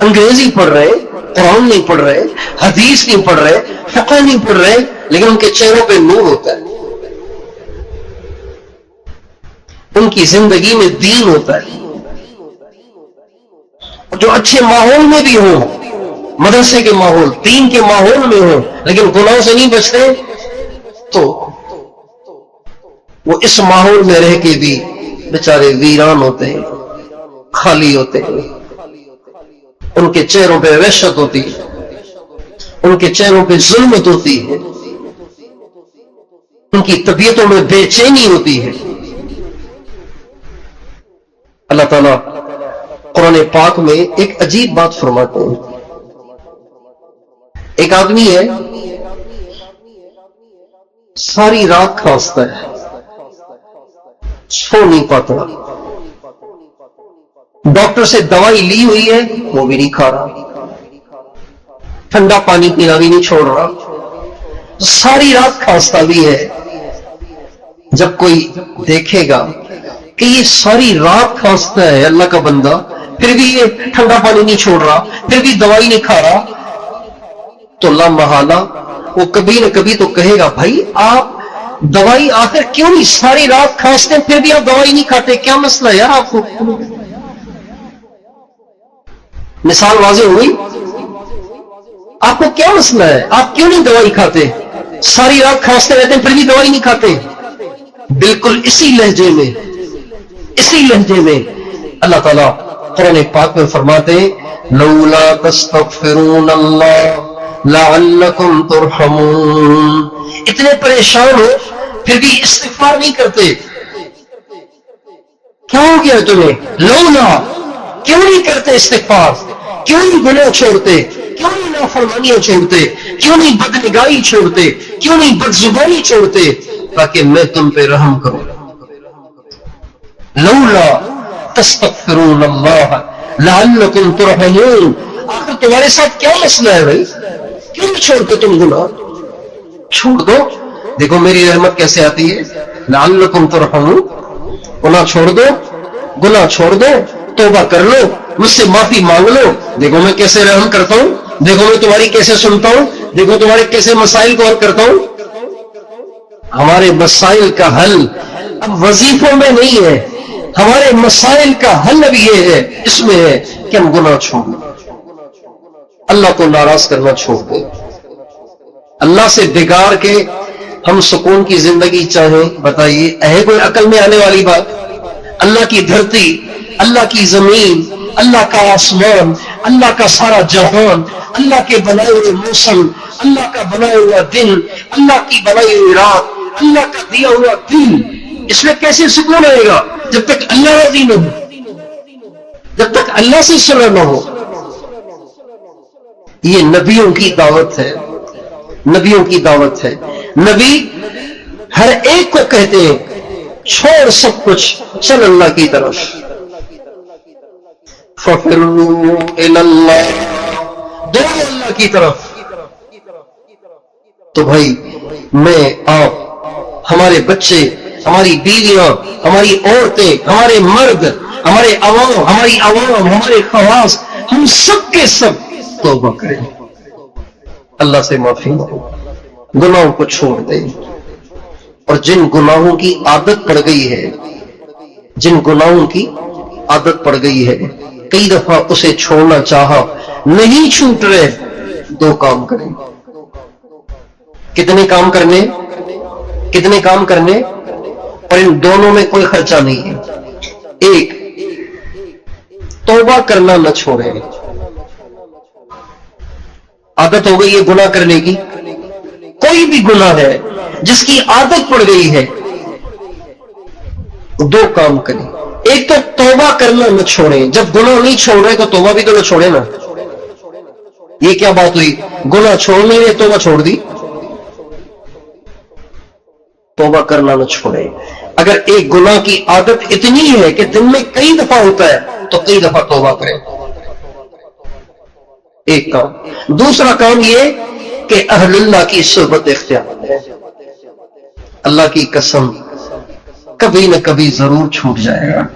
Speaker 1: انگریزی پڑھ رہے, قرآن نہیں پڑھ رہے, حدیث نہیں پڑھ رہے, فقہ نہیں پڑھ رہے, لیکن ان کے چہروں پہ نور ہوتا ہے, ان کی زندگی میں دین ہوتا ہے. جو اچھے ماحول میں بھی ہوں, مدرسے کے ماحول, دین کے ماحول میں ہوں, لیکن گناہوں سے نہیں بچتے تو وہ اس ماحول میں رہ کے بھی بیچارے ویران ہوتے ہیں, خالی ہوتے ہیں. ان کے چہروں پہ وحشت ہوتی ہے, ان کے چہروں پہ ظلمت ہوتی ہے, ان کی طبیعتوں میں بے چینی ہوتی ہے. اللہ تعالیٰ قرآن پاک میں ایک عجیب بات فرماتے ہیں. ایک آدمی ہے, ساری رات کھانستا ہے, سو نہیں پاتا, ڈاکٹر سے دوائی لی ہوئی ہے وہ بھی نہیں کھا رہا, ٹھنڈا پانی پینا بھی نہیں چھوڑ رہا, ساری رات کھانستا بھی ہے. جب کوئی دیکھے گا کہ یہ ساری رات کھانستا ہے اللہ کا بندہ, پھر بھی یہ ٹھنڈا پانی نہیں چھوڑ رہا, پھر بھی دوائی نہیں کھا رہا, تو لا محالہ وہ کبھی نہ کبھی تو کہے گا بھائی آپ دوائی آخر کیوں نہیں, ساری رات کھانستے پھر بھی آپ دوائی نہیں کھاتے, کیا مسئلہ ہے یار آپ کو؟ مثال واضح ہوئی. آپ کو کیا مسئلہ ہے, آپ کیوں نہیں دوائی کھاتے, ساری رات کھانستے رہتے ہیں پھر بھی دوائی نہیں کھاتے؟ بالکل اسی لہجے میں اللہ تعالیٰ قرآن پاک میں فرماتے ہیں لولا تستغفرون اللہ لعلکم ترحمون. اتنے پریشان ہو پھر بھی استغفار نہیں کرتے, کیا ہو گیا تمہیں؟ لولا, کیوں نہیں کرتے استغفار, کیوں نہیں گناہ چھوڑتے, کیوں نہیں نافرمانیاں چھوڑتے, کیوں نہیں بدنگاہی چھوڑتے, کیوں نہیں بدزبانی چھوڑتے تاکہ میں تم پہ رحم کروں. لولا تستغفرون اللہ لعلکم ترحمون. آخر تمہارے ساتھ کیا مسئلہ ہے بھائی, کیوں نہیں چھوڑتے تم گناہ؟ چھوڑ دو, دیکھو میری رحمت کیسے آتی ہے. لعلکم ترحمون, گناہ چھوڑ دو, گناہ چھوڑ دو, توبہ کر لو, مجھ سے معافی مانگ لو, دیکھو میں کیسے رحم کرتا ہوں, دیکھو میں تمہاری کیسے سنتا ہوں, دیکھو تمہارے کیسے مسائل کو حل کرتا ہوں. ہمارے مسائل کا حل اب وظیفوں میں نہیں ہے, ہمارے مسائل کا حل اب یہ ہے, اس میں ہے کہ ہم گناہ چھوڑ دیں, اللہ کو ناراض کرنا چھوڑ دیں, اللہ سے بگاڑ کے ہم سکون کی زندگی چاہیں. بتائیے ہے کوئی عقل میں آنے والی بات؟ اللہ کی دھرتی, اللہ کی زمین, اللہ کا آسمان, اللہ کا سارا جہان, اللہ کے بنائے ہوئے موسم, اللہ کا بنایا ہوا دن, اللہ کی بنائی ہوئی رات, اللہ کا دیا ہوا دن, اس میں کیسے سکون آئے گا جب تک اللہ راضی نہ ہو، جب تک اللہ سے صلح نہ ہو۔ یہ نبیوں کی دعوت ہے، نبیوں کی دعوت ہے۔ نبی ہر ایک کو کہتے ہیں چھوڑ سب کچھ، چل اللہ کی طرف۔ فَفِرُّوا إِلَى اللَّهِ، دوڑو اللہ کی طرف۔ تو بھائی میں آپ، ہمارے بچے، ہماری بیویاں، ہماری عورتیں، ہمارے مرد، ہمارے عوام، ہماری عوام، ہمارے خواص، ہم سب کے سب توبہ کریں، اللہ سے معافی مانگو، گناہوں کو چھوڑ دیں۔ اور جن گناہوں کی عادت پڑ گئی ہے، جن گناہوں کی عادت پڑ گئی ہے، کئی دفعہ اسے چھوڑنا چاہا نہیں چھوٹ رہے، دو کام کریں۔ کتنے کام کرنے؟ کتنے کام کرنے؟ اور ان دونوں میں کوئی خرچہ نہیں ہے۔ ایک، توبہ کرنا نہ چھوڑے۔ عادت ہو گئی ہے گناہ کرنے کی، کوئی بھی گناہ ہے جس کی عادت پڑ گئی ہے، دو کام کریں۔ ایک تو توبہ کرنا نہ چھوڑیں، جب گناہ نہیں چھوڑ رہے تو توبہ بھی تو نہ چھوڑے نا۔ یہ کیا بات ہوئی؟ گناہ چھوڑنے نے توبہ چھوڑ دی؟ توبہ کرنا نہ چھوڑے۔ اگر ایک گناہ کی عادت اتنی ہے کہ دن میں کئی دفعہ ہوتا ہے تو کئی دفعہ توبہ کریں، ایک کام۔ دوسرا کام یہ کہ اہل اللہ کی صحبت اختیار ہے۔ اللہ کی قسم کبھی نہ کبھی ضرور چھوٹ جائے گا،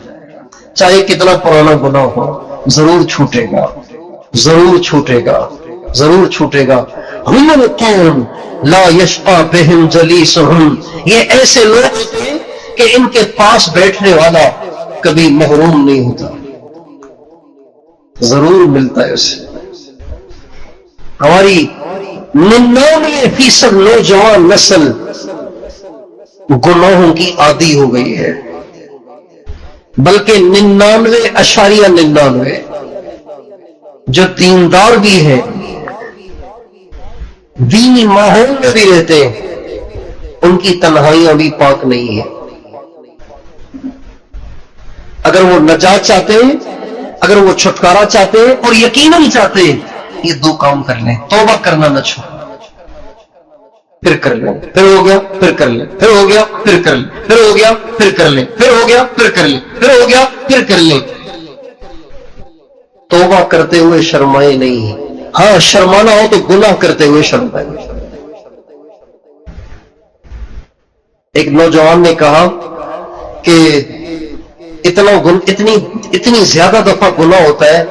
Speaker 1: چاہے کتنا پرانا گناہ ہو، ضرور چھوٹے گا، ضرور چھوٹے گا، ضرور چھوٹے گا۔ ہم القوم لا یشقی بہم جلیسہم، یہ ایسے لوگ ہوتے ہیں کہ ان کے پاس بیٹھنے والا کبھی محروم نہیں ہوتا، ضرور ملتا ہے اسے۔ ہماری 99% نوجوان نسل گناہوں کی عادی ہو گئی ہے، بلکہ 99.99 جو دیندار بھی ہے، دینی ماحول میں بھی رہتے ہیں، ان کی تنہائیاں بھی پاک نہیں ہیں۔ اگر وہ نجات چاہتے ہیں، اگر وہ چھٹکارا چاہتے ہیں اور یقیناً چاہتے ہیں، یہ دو کام کر لیں، توبہ کرنا نہ چھوڑیں، پھر کر لیں، پھر ہو گیا پھر کر لیں، پھر ہو گیا پھر کر لیں، پھر ہو گیا پھر کر لیں، پھر ہو گیا پھر کر لیں، پھر ہو گیا پھر کر لیں۔ توبہ کرتے ہوئے شرمائے نہیں، ہاں شرمانا ہو تو گناہ کرتے ہوئے شرمائے۔ ایک نوجوان نے کہا کہ اتنی زیادہ دفعہ گناہ ہوتا ہے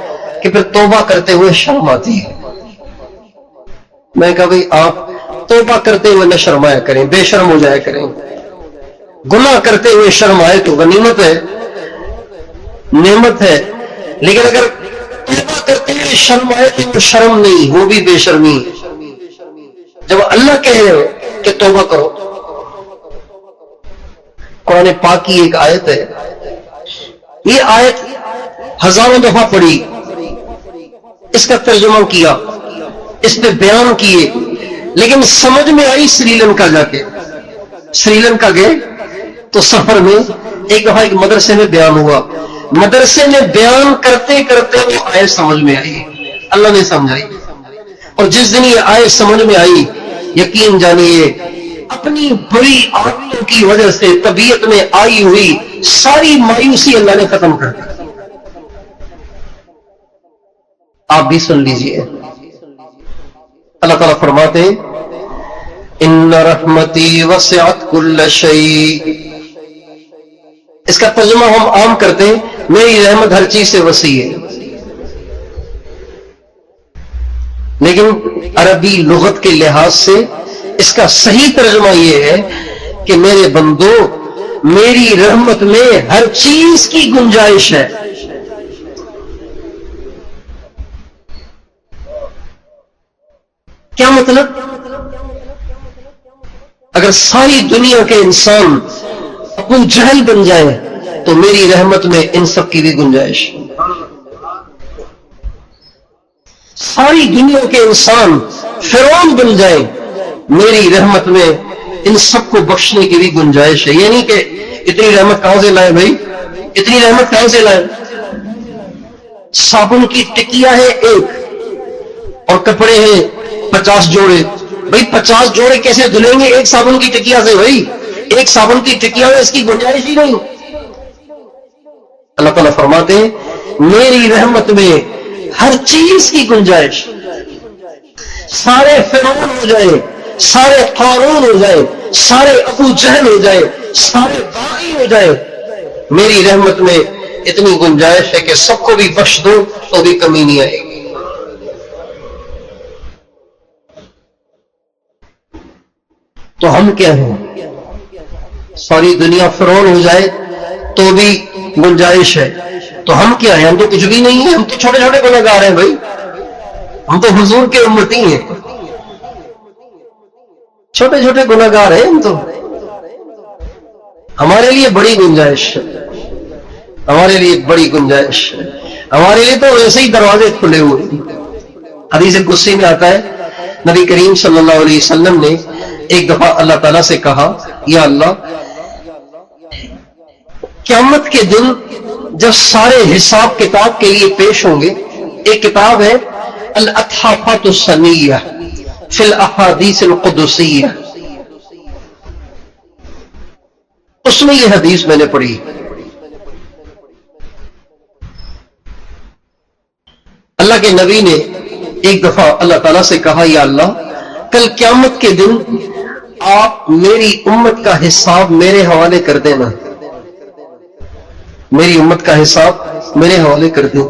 Speaker 1: کہ پھر توبہ کرتے ہوئے شرم آتی ہے۔ میں کہا بھئی آپ توبہ کرتے ہوئے نہ شرمایا کریں، بے شرم ہو جایا کریں۔ گناہ کرتے ہوئے شرم آئے تو غنیمت ہے، نعمت ہے، لیکن اگر توبہ کرتے ہوئے شرم آئے تو شرم نہیں، وہ بھی بے شرمی۔ جب اللہ کہہ رہے کہ توبہ کرو، قرآن پاک کی ایک آیت ہے، یہ آیت ہزاروں دفعہ پڑھی، اس کا ترجمہ کیا، اس پہ بیان کیے، لیکن سمجھ میں آئی سری لنکا جا کے۔ سری لنکا گئے تو سفر میں ایک دفعہ ایک مدرسے میں بیان ہوا، مدرسے میں بیان کرتے کرتے وہ آیت سمجھ میں آئی، اللہ نے سمجھائی، اور جس دن یہ آیت سمجھ میں آئی، یقین جانیے اپنی بری عادتوں کی وجہ سے طبیعت میں آئی ہوئی ساری مایوسی اللہ نے ختم کر دی۔ آپ بھی سن لیجئے، اللہ تعالیٰ فرماتے ہیں ان رحمتی وسعت کل شیء۔ اس کا ترجمہ ہم عام کرتے ہیں میری رحمت ہر چیز سے وسیع ہے، لیکن عربی لغت کے لحاظ سے اس کا صحیح ترجمہ یہ ہے کہ میرے بندو میری رحمت میں ہر چیز کی گنجائش ہے۔ کیا مطلب؟ اگر ساری دنیا کے انسان ابو جہل بن جائے تو میری رحمت میں ان سب کی بھی گنجائش۔ ساری دنیا کے انسان فرعون بن جائیں، میری رحمت میں ان سب کو بخشنے کی بھی گنجائش ہے۔ یعنی کہ اتنی رحمت کہاں سے لائے بھائی؟ اتنی رحمت کہاں سے لائے؟ صابن کی ٹکیا ہے ایک اور کپڑے ہیں 50 جوڑے. بھائی 50 جوڑے کیسے دھلیں گے ایک صابن کی ٹکیا سے؟ بھائی ایک صابن کی ٹکیا میں اس کی گنجائش ہی نہیں. اللہ تعالیٰ فرماتے ہیں میری رحمت میں ہر چیز کی گنجائش. سارے فرعون ہو جائے، سارے قارون ہو جائے، سارے ابو جہل ہو جائے، سارے باغی ہو جائے، میری رحمت میں اتنی گنجائش ہے کہ سب کو بھی بخش دو تو بھی کمی نہیں آئے گی. تو ہم کیا ہیں؟ ساری دنیا فرعون ہو جائے تو بھی گنجائش ہے. تو ہم کیا ہیں؟ ہم تو کچھ بھی نہیں ہیں. ہم تو چھوٹے چھوٹے گنہگار ہیں بھائی. ہم تو حضور کے امتی ہیں، چھوٹے چھوٹے گنہگار ہیں ہم تو. ہمارے لیے بڑی گنجائش ہے، ہمارے لیے بڑی گنجائش ہے. ہمارے لیے تو ویسے ہی دروازے کھلے ہوئے. حدیث قدسی میں آتا ہے نبی کریم صلی اللہ علیہ وسلم نے ایک دفعہ اللہ تعالیٰ سے کہا یا اللہ قیامت کے دن جب سارے حساب کتاب کے لیے پیش ہوں گے، ایک کتاب ہے الاطحافات السنیہ فی الاحادیث القدسیہ، اس میں یہ حدیث میں نے پڑھی. اللہ کے نبی نے ایک دفعہ اللہ تعالیٰ سے کہا یا اللہ کل قیامت کے دن آپ میری امت کا حساب میرے حوالے کر دینا، میری امت کا حساب میرے حوالے کر دیں.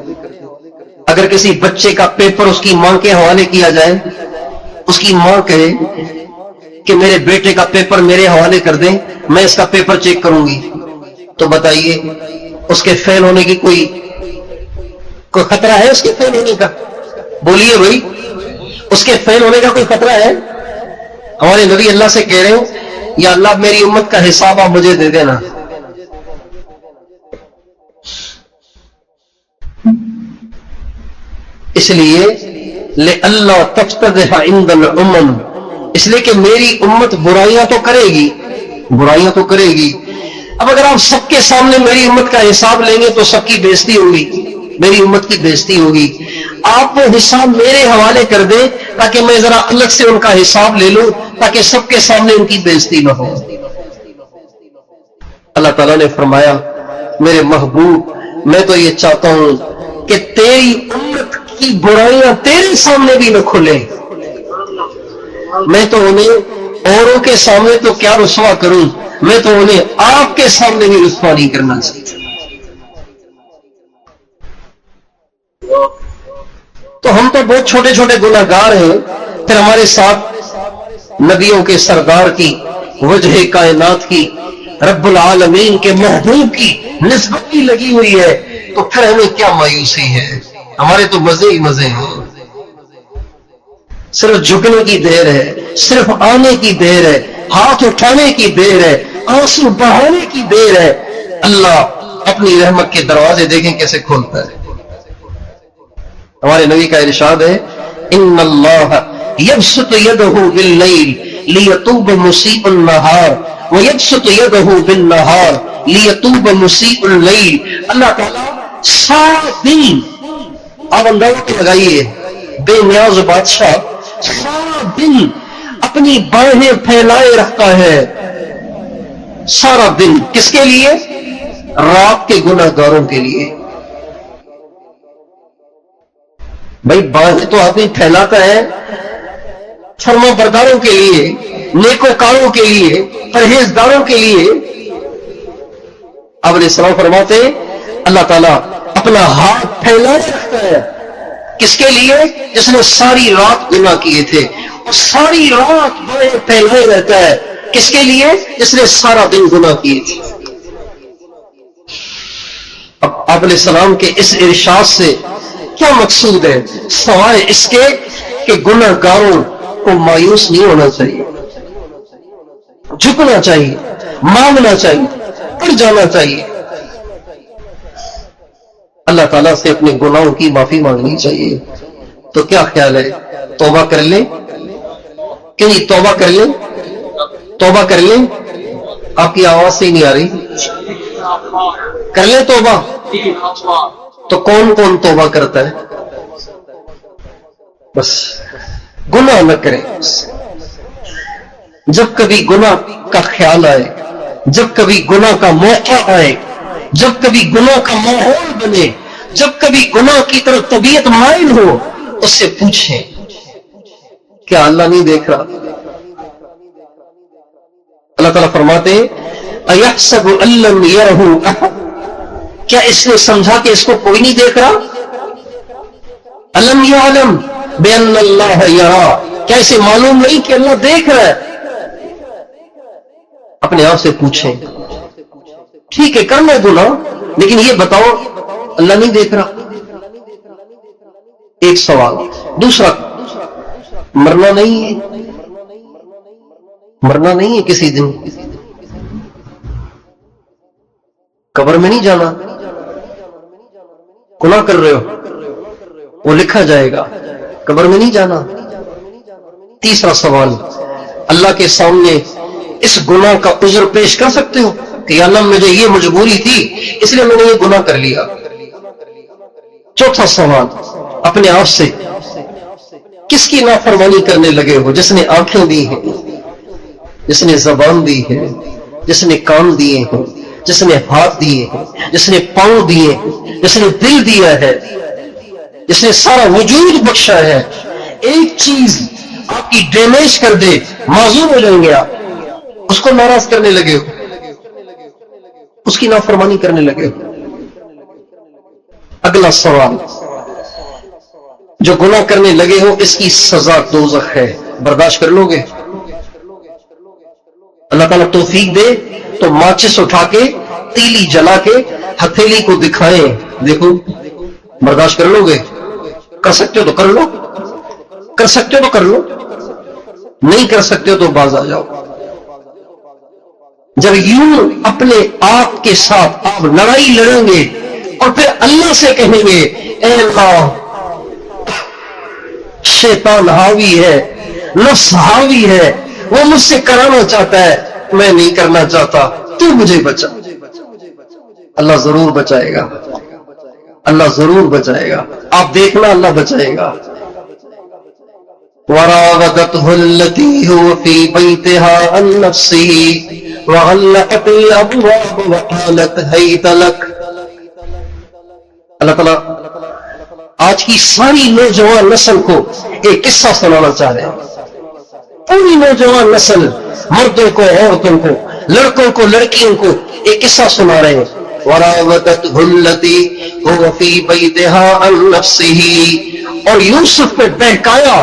Speaker 1: اگر کسی بچے کا پیپر اس کی ماں کے حوالے کیا جائے، اس کی ماں کہے کہ میرے بیٹے کا پیپر میرے حوالے کر دیں، میں اس کا پیپر چیک کروں گی، تو بتائیے اس کے فیل ہونے کی کوئی خطرہ ہے؟ اس کے فیل ہونے کا بولیے بھائی، اس کے فیل ہونے کا کوئی خطرہ ہے؟ ہمارے نبی اللہ سے کہہ رہے ہیں یا اللہ میری امت کا حساب آپ مجھے دے دینا. اس لیے اللہ تفتضح عند الامم، اس لیے کہ میری امت برائیاں تو کرے گی، برائیاں تو کرے گی. اب اگر آپ سب کے سامنے میری امت کا حساب لیں گے تو سب کی بےزتی ہوگی، میری امت کی بےزتی ہوگی. آپ وہ حساب میرے حوالے کر دیں تاکہ میں ذرا الگ سے ان کا حساب لے لوں، تاکہ سب کے سامنے ان کی بےزتی نہ ہو. اللہ تعالیٰ نے فرمایا میرے محبوب میں تو یہ چاہتا ہوں کہ تیری امت کی برائیاں تیرے سامنے بھی نہ کھلے. میں تو انہیں اوروں کے سامنے تو کیا رسوا کروں، میں تو انہیں آپ کے سامنے بھی رسوا نہیں کرنا چاہتا. تو ہم تو بہت چھوٹے چھوٹے گناہگار ہیں، پھر ہمارے ساتھ نبیوں کے سردار کی، وجہ کائنات کی، رب العالمین کے محبوب کی نسبت بھی لگی ہوئی ہے، تو پھر ہمیں کیا مایوسی ہے؟ ہمارے تو مزے ہی مزے ہیں. صرف جھکنے کی دیر ہے، صرف آنے کی دیر ہے، ہاتھ اٹھانے کی دیر ہے، آنسو بہانے کی دیر ہے. اللہ اپنی رحمت کے دروازے دیکھیں کیسے کھولتا ہے. ہمارے نبی کا ارشاد ہے ان اللہ یبسط یدہ باللیل لیتوب مسیء النہار ویبسط یدہ بالنہار لیتوب مسیء اللیل. اللہ تعالیٰ سارا دن، آپ اندازہ لگائیے، بے نیاز بادشاہ سارا دن اپنی باہیں پھیلائے رکھتا ہے. سارا دن کس کے لیے؟ رات کے گناہگاروں کے لیے. بھائی باہیں تو آدمی پھیلاتا ہے فرما برداروں کے لیے، نیکوکاروں کے لیے، پرہیزگاروں کے لیے. آپ علیہ السلام فرماتے ہیں اللہ تعالیٰ اپنا ہاتھ پھیلائے رکھتا ہے کس کے لیے؟ جس نے ساری رات گناہ کیے تھے، اور ساری رات باہیں پھیلائے رہتا ہے کس کے لیے؟ جس نے سارا دن گناہ کیے تھے. اب آپ علیہ السلام کے اس ارشاد سے کیا مقصود ہے؟ سوائے اس کے کہ گناہگاروں کو مایوس نہیں ہونا چاہیے، جھکنا چاہیے، مانگنا چاہیے، پڑ جانا چاہیے، اللہ تعالیٰ سے اپنے گناہوں کی معافی مانگنی چاہیے. تو کیا خیال ہے توبہ کر لیں کہ نہیں؟ توبہ کر لیں، توبہ کر لیں. آپ کی آواز سے ہی نہیں آ رہی. کر لیں توبہ. تو کون کون توبہ کرتا ہے؟ بس گناہ نہ کریں. جب کبھی گناہ کا خیال آئے، جب کبھی گناہ کا موقع آئے، جب کبھی گناہ کا ماحول بنے، جب کبھی گناہ کی طرف طبیعت مائل ہو، اس سے پوچھیں کیا اللہ نہیں دیکھ رہا؟ اللہ تعالیٰ فرماتے ہیں اَيَحْسَبُ أَن لَّمْ يَرَهُ أَحَدٌ، کیا اس نے سمجھا کہ اس کو کوئی نہیں دیکھ رہا؟ أَلَمْ يَعْلَمْ بِأَنَّ اللَّهَ يَرَى، کیا اسے معلوم نہیں کہ اللہ دیکھ رہا ہے؟ اپنے آپ سے پوچھیں. ٹھیک ہے کر لو گناہ، لیکن یہ بتاؤ اللہ نہیں دیکھ رہا؟ ایک سوال. دوسرا، مرنا نہیں ہے؟ مرنا نہیں ہے کسی دن؟ قبر میں نہیں جانا؟ گناہ کر رہے ہو وہ لکھا جائے گا، قبر میں نہیں جانا. تیسرا سوال، اللہ کے سامنے اس گناہ کا عذر پیش کر سکتے ہو کہ یا اللہ مجھے یہ مجبوری تھی اس لیے میں نے یہ گناہ کر لیا؟ چوتھا سوال اپنے آپ سے، کس کی نافرمانی کرنے لگے ہو؟ جس نے آنکھیں دی ہیں، جس نے زبان دی ہے، جس نے کان دیے ہیں، جس نے ہاتھ دیے ہیں، جس نے پاؤں دیے ہیں، جس نے دل دیا ہے، جس نے سارا وجود بخشا ہے. ایک چیز آپ کی ڈیمیج کر دے، معذور ہو جائیں گے آپ. اس کو ناراض کرنے لگے ہو، اس کی نافرمانی کرنے لگے ہو. اگلا سوال، جو گناہ کرنے لگے ہو اس کی سزا دوزخ ہے، برداشت کر لو گے؟ اللہ تعالیٰ توفیق دے تو ماچس اٹھا کے تیلی جلا کے ہتھیلی کو دکھائیں، دیکھو برداشت کر لو گے؟ کر سکتے ہو تو کر لو، کر سکتے ہو تو کر لو، نہیں کر سکتے ہو تو باز آ جاؤ. جب یوں اپنے آپ کے ساتھ آپ لڑائی لڑیں گے اور پھر اللہ سے کہیں گے اے اللہ شیطان حاوی ہے، نفس حاوی ہے، وہ مجھ سے کرانا چاہتا ہے، میں نہیں کرنا چاہتا، تو مجھے بچا. اللہ ضرور بچائے گا، اللہ ضرور بچائے گا. آپ دیکھنا اللہ بچائے گا. وراودته التي هو في بيتها عن نفسه وغلقت الابواب وقالت هيت لك. اللہ تعالیٰ آج کی ساری نوجوان نسل کو ایک قصہ سنانا چاہ رہے ہیں. پوری نوجوان نسل، مردوں کو، عورتوں کو، لڑکوں کو، لڑکیوں کو ایک قصہ سنا رہے ہیں. وراودته التي هو في بيتها عن نفسه، اور یوسف کو بہکایا،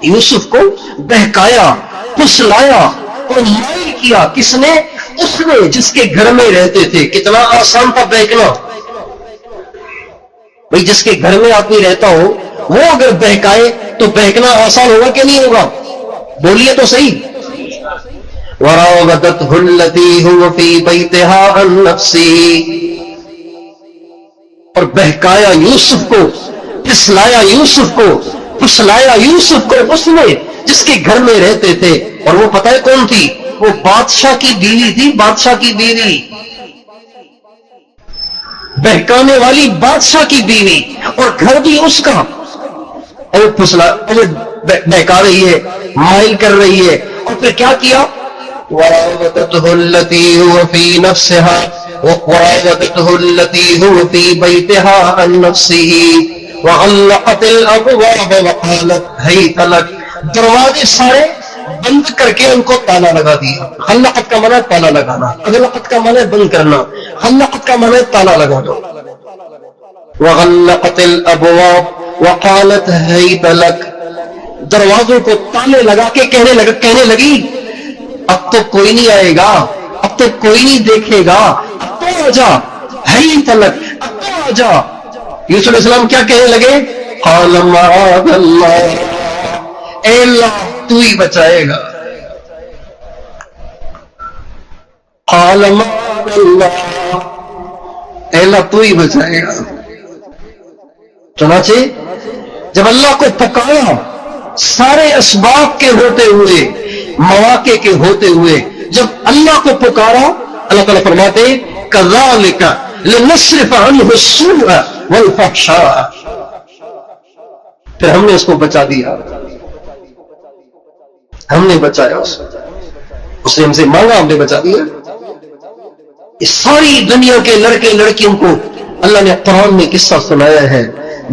Speaker 1: یوسف کو بہکایا، پھسلایا اور مائل کیا. کس نے؟ اس نے جس کے گھر میں رہتے تھے. کتنا آسان تھا بہکنا. بھئی جس کے گھر میں آدمی رہتا ہو وہ اگر بہکائے تو بہکنا آسان ہوگا کہ نہیں ہوگا؟ بولیے تو صحیح. وراودته التي هو في بيتها عن نفسه، اور بہکایا یوسف کو، پھسلایا یوسف کو، پھسلایا یوسف کو اس نے جس کے گھر میں رہتے تھے. اور وہ پتہ ہے کون تھی؟ وہ بادشاہ کی بیوی تھی، بادشاہ کی بیوی، بہکانے والی بادشاہ کی بیوی، اور گھر بھی اس کا. اور بہکا رہی ہے، مائل کر رہی ہے. اور پھر کیا کیا؟ وراودته التي هو في نفسها وراودته التي هو في بيتها عن نفسه وغلقت الابواب وقالت هيت لك. دروازے سارے بند کر کے ان کو تالا لگا دیا. غلقت کا معنی تالا لگانا، غلقت کا معنی بند کرنا، غلقت کا معنی تالا لگانا. وغلقت الابواب وقالت هيت لك، دروازوں کو تالے لگا کے کہنے لگی اب تو کوئی نہیں آئے گا، اب تو کوئی نہیں دیکھے گا، اب تو آ جا، هيت لك، اب تو آ جا. یوسف علیہ السلام کیا کہنے لگے؟ قال معاذ اللہ، اے اللہ تو ہی بچائے گا. قال معاذ اللہ، اے اللہ تو ہی بچائے گا. چنانچہ جب اللہ کو پکارا، سارے اسباب کے ہوتے ہوئے، مواقع کے ہوتے ہوئے، جب اللہ کو پکارا اللہ تعالیٰ فرماتے کذالک لنصرف عنہ السوء والفحشاء، پھر ہم نے اس کو بچا دیا، ہم نے بچایا اس نے ہم سے مانگا، ہم نے بچا دیا۔ اس ساری دنیا کے لڑکے لڑکیوں کو اللہ نے قرآن میں قصہ سنایا ہے،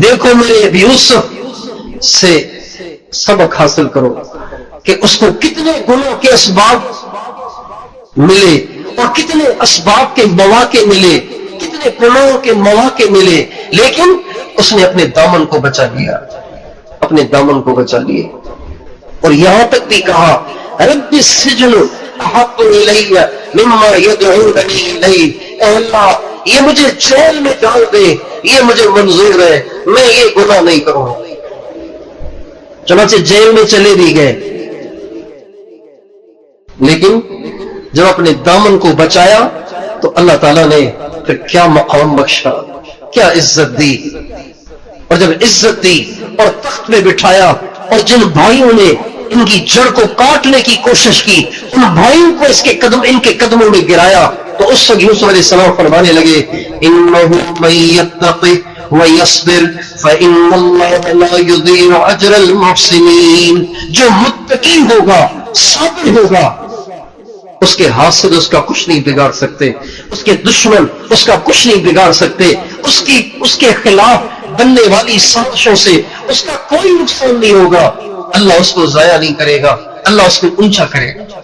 Speaker 1: دیکھو میرے ابی یوسف سے سبق حاصل کرو کہ اس کو کتنے گناہ کے اسباب ملے اور کتنے اسباب کے مواقع ملے، کتنے گناہوں کے مواقع ملے، لیکن اس نے اپنے دامن کو بچا لیا، اپنے دامن کو بچا لیے۔ اور یہاں تک بھی کہا رب السجن احب الی مما یدعوننی الیہ، اے اللہ یہ مجھے جیل میں ڈال دے، یہ مجھے منظور ہے، میں یہ گناہ نہیں کروں۔ چنانچہ جیل میں چلے بھی گئے، لیکن جب اپنے دامن کو بچایا تو اللہ تعالیٰ نے پھر کیا مقام بخشا، کیا عزت دی، اور جب عزت دی اور تخت میں بٹھایا اور جن بھائیوں نے ان کی جڑ کو کاٹنے کی کوشش کی ان بھائیوں کو ان کے قدموں میں گرایا، تو اس وقت یوسف علیہ السلام فرمانے لگے انہ من یتق ویصبر فإن اللہ لا یضیع اجر المحسنین، جو متقی ہوگا صابر ہوگا اس کے حاسد اس کا کچھ نہیں بگاڑ سکتے، اس کے دشمن اس کا کچھ نہیں بگاڑ سکتے، اس کے خلاف بننے والی سازشوں سے اس کا کوئی نقصان نہیں ہوگا، اللہ اس کو ضائع نہیں کرے گا، اللہ اس کو اونچا کرے گا۔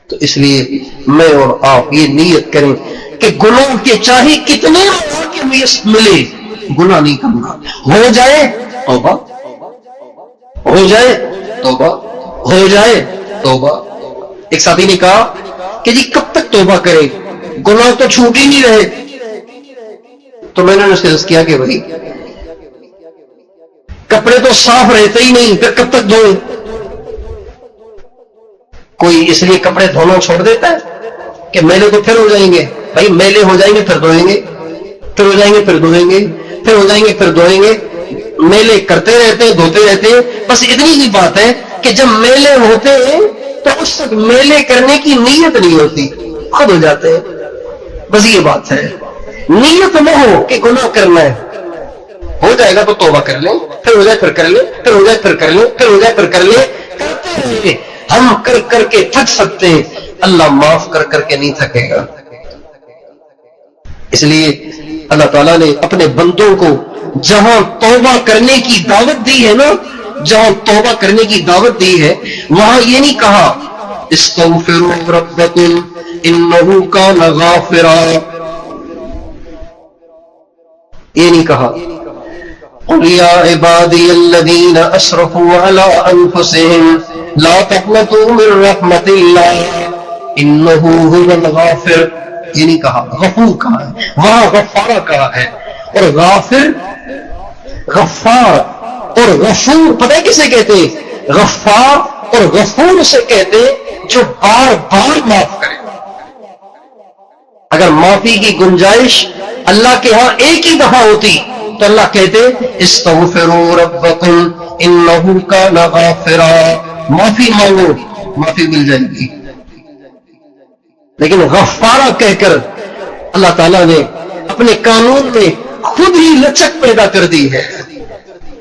Speaker 1: تو اس لیے میں اور آپ یہ نیت کریں کہ گناہ کے چاہے کتنے مواقع ملے گناہ نہیں کرنا، ہو جائے توبہ، ہو جائے توبہ، ہو جائے توبہ۔ ایک ساتھی نے کہا کہ جی کب تک توبہ کرے، گناہ تو چھوٹ ہی نہیں رہے، تو میں نے اس سے کیا کہ بھائی کپڑے تو صاف رہتے ہی نہیں، پھر کب تک دھوئے؟ کوئی اس لیے کپڑے دھونا چھوڑ دیتا ہے کہ میلے تو پھر ہو جائیں گے، بھائی میلے ہو جائیں گے پھر دھوئیں گے، پھر ہو جائیں گے پھر دھوئیں گے، پھر ہو جائیں گے پھر دھوئیں گے، میلے کرتے رہتے ہیں دھوتے رہتے ہیں۔ بس اتنی ہی بات ہے کہ جب میلے ہوتے ہیں تو اس وقت میلے کرنے کی نیت نہیں ہوتی، خود ہو جاتے ہیں، بس یہ بات ہے، نیت نہ ہو کہ گناہ کرنا ہے، ہو جائے گا تو توبہ کر لیں، پھر ہو جائے پھر کر لیں، پھر ہو جائے پھر کر لیں، پھر ہو جائے پھر کر لیں، کرتے رہیں گے۔ ہم کر کر کے تھک سکتے ہیں، اللہ معاف کر کر کے نہیں تھکے گا۔ اس لیے اللہ تعالیٰ نے اپنے بندوں کو جہاں توبہ کرنے کی دعوت دی ہے نا، جہاں توبہ کرنے کی دعوت دی ہے وہاں یہ نہیں کہا استغفروا ربکم انہ کان غافرا، یہ نہیں کہا قل یا عبادی الذین اسرفوا علی انفسہم لا تقنطوا من رحمت اللہ انہ هو الغافر، یہ نہیں کہا، غفور کہا ہے، وہاں غفارہ کہا ہے، اور غافر غفار اور غفور پتہ ہے کسے کہتے ہیں؟ غفار اور غفور اسے کہتے ہیں جو بار بار معاف کرے۔ اگر معافی کی گنجائش اللہ کے ہاں ایک ہی دفعہ ہوتی تو اللہ کہتے استغفروا ربکم انہ کان غافرا، معافی مانگو معافی مل جائے گی، لیکن غفارہ کہہ کر اللہ تعالیٰ نے اپنے قانون میں خود ہی لچک پیدا کر دی ہے،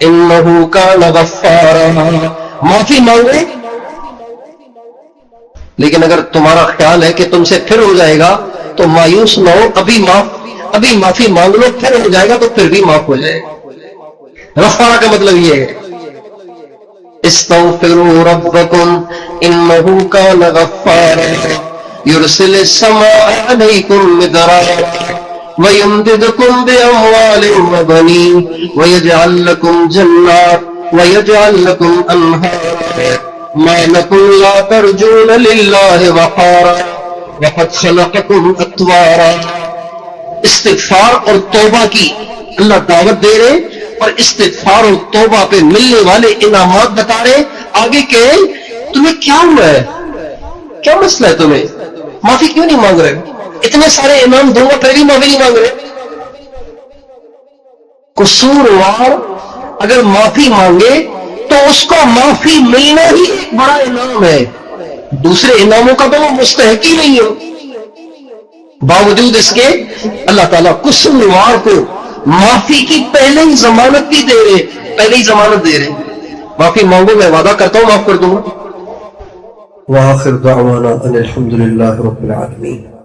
Speaker 1: انہ کان غفارا، معافی مانگے۔ لیکن اگر تمہارا خیال ہے کہ تم سے پھر ہو جائے گا تو مایوس نہ ہو، ابھی معافی مانگ لو، پھر ہو جائے گا تو پھر بھی معاف ہو جائے گا۔ غفارہ کا مطلب یہ ہے استغفروا ربکم انہ کان غفارا یرسل السماء علیکم مدرارا وَيُمْدِدْكُمْ بِأَمْوَالٍ وَبَنِينَ وَيَجْعَلْ لَكُمْ جَنَّاتٍ وَيَجْعَلْ لَكُمْ أَنْهَارًا مَا لَكُمْ لَا تَرْجُونَ لِلَّهِ وَقَارًا وَقَدْ خَلَقَكُمْ أَطْوَارًا۔ استغفار اور توبہ کی اللہ دعوت دے رہے اور استغفار اور توبہ پہ ملنے والے انعامات بتا رہے، آگے کہ تمہیں کیا ہوا ہے، کیا مسئلہ ہے، تمہیں معافی کیوں نہیں مانگ رہے؟ اتنے سارے انعام دوں گا پھر بھی معافی نہیں مانگ رہے۔ قصوروار اگر معافی مانگے تو اس کو معافی ملنا ہی ایک بڑا انعام ہے، دوسرے انعاموں کا تو وہ مستحق ہی نہیں ہو، باوجود اس کے اللہ تعالیٰ قصوروار کو معافی کی پہلے ہی ضمانت بھی دے رہے، پہلے ہی ضمانت دے رہے، معافی مانگو میں وعدہ کرتا ہوں معاف کر دوں گا۔ وآخر دعوانا ان الحمد للہ رب العالمین۔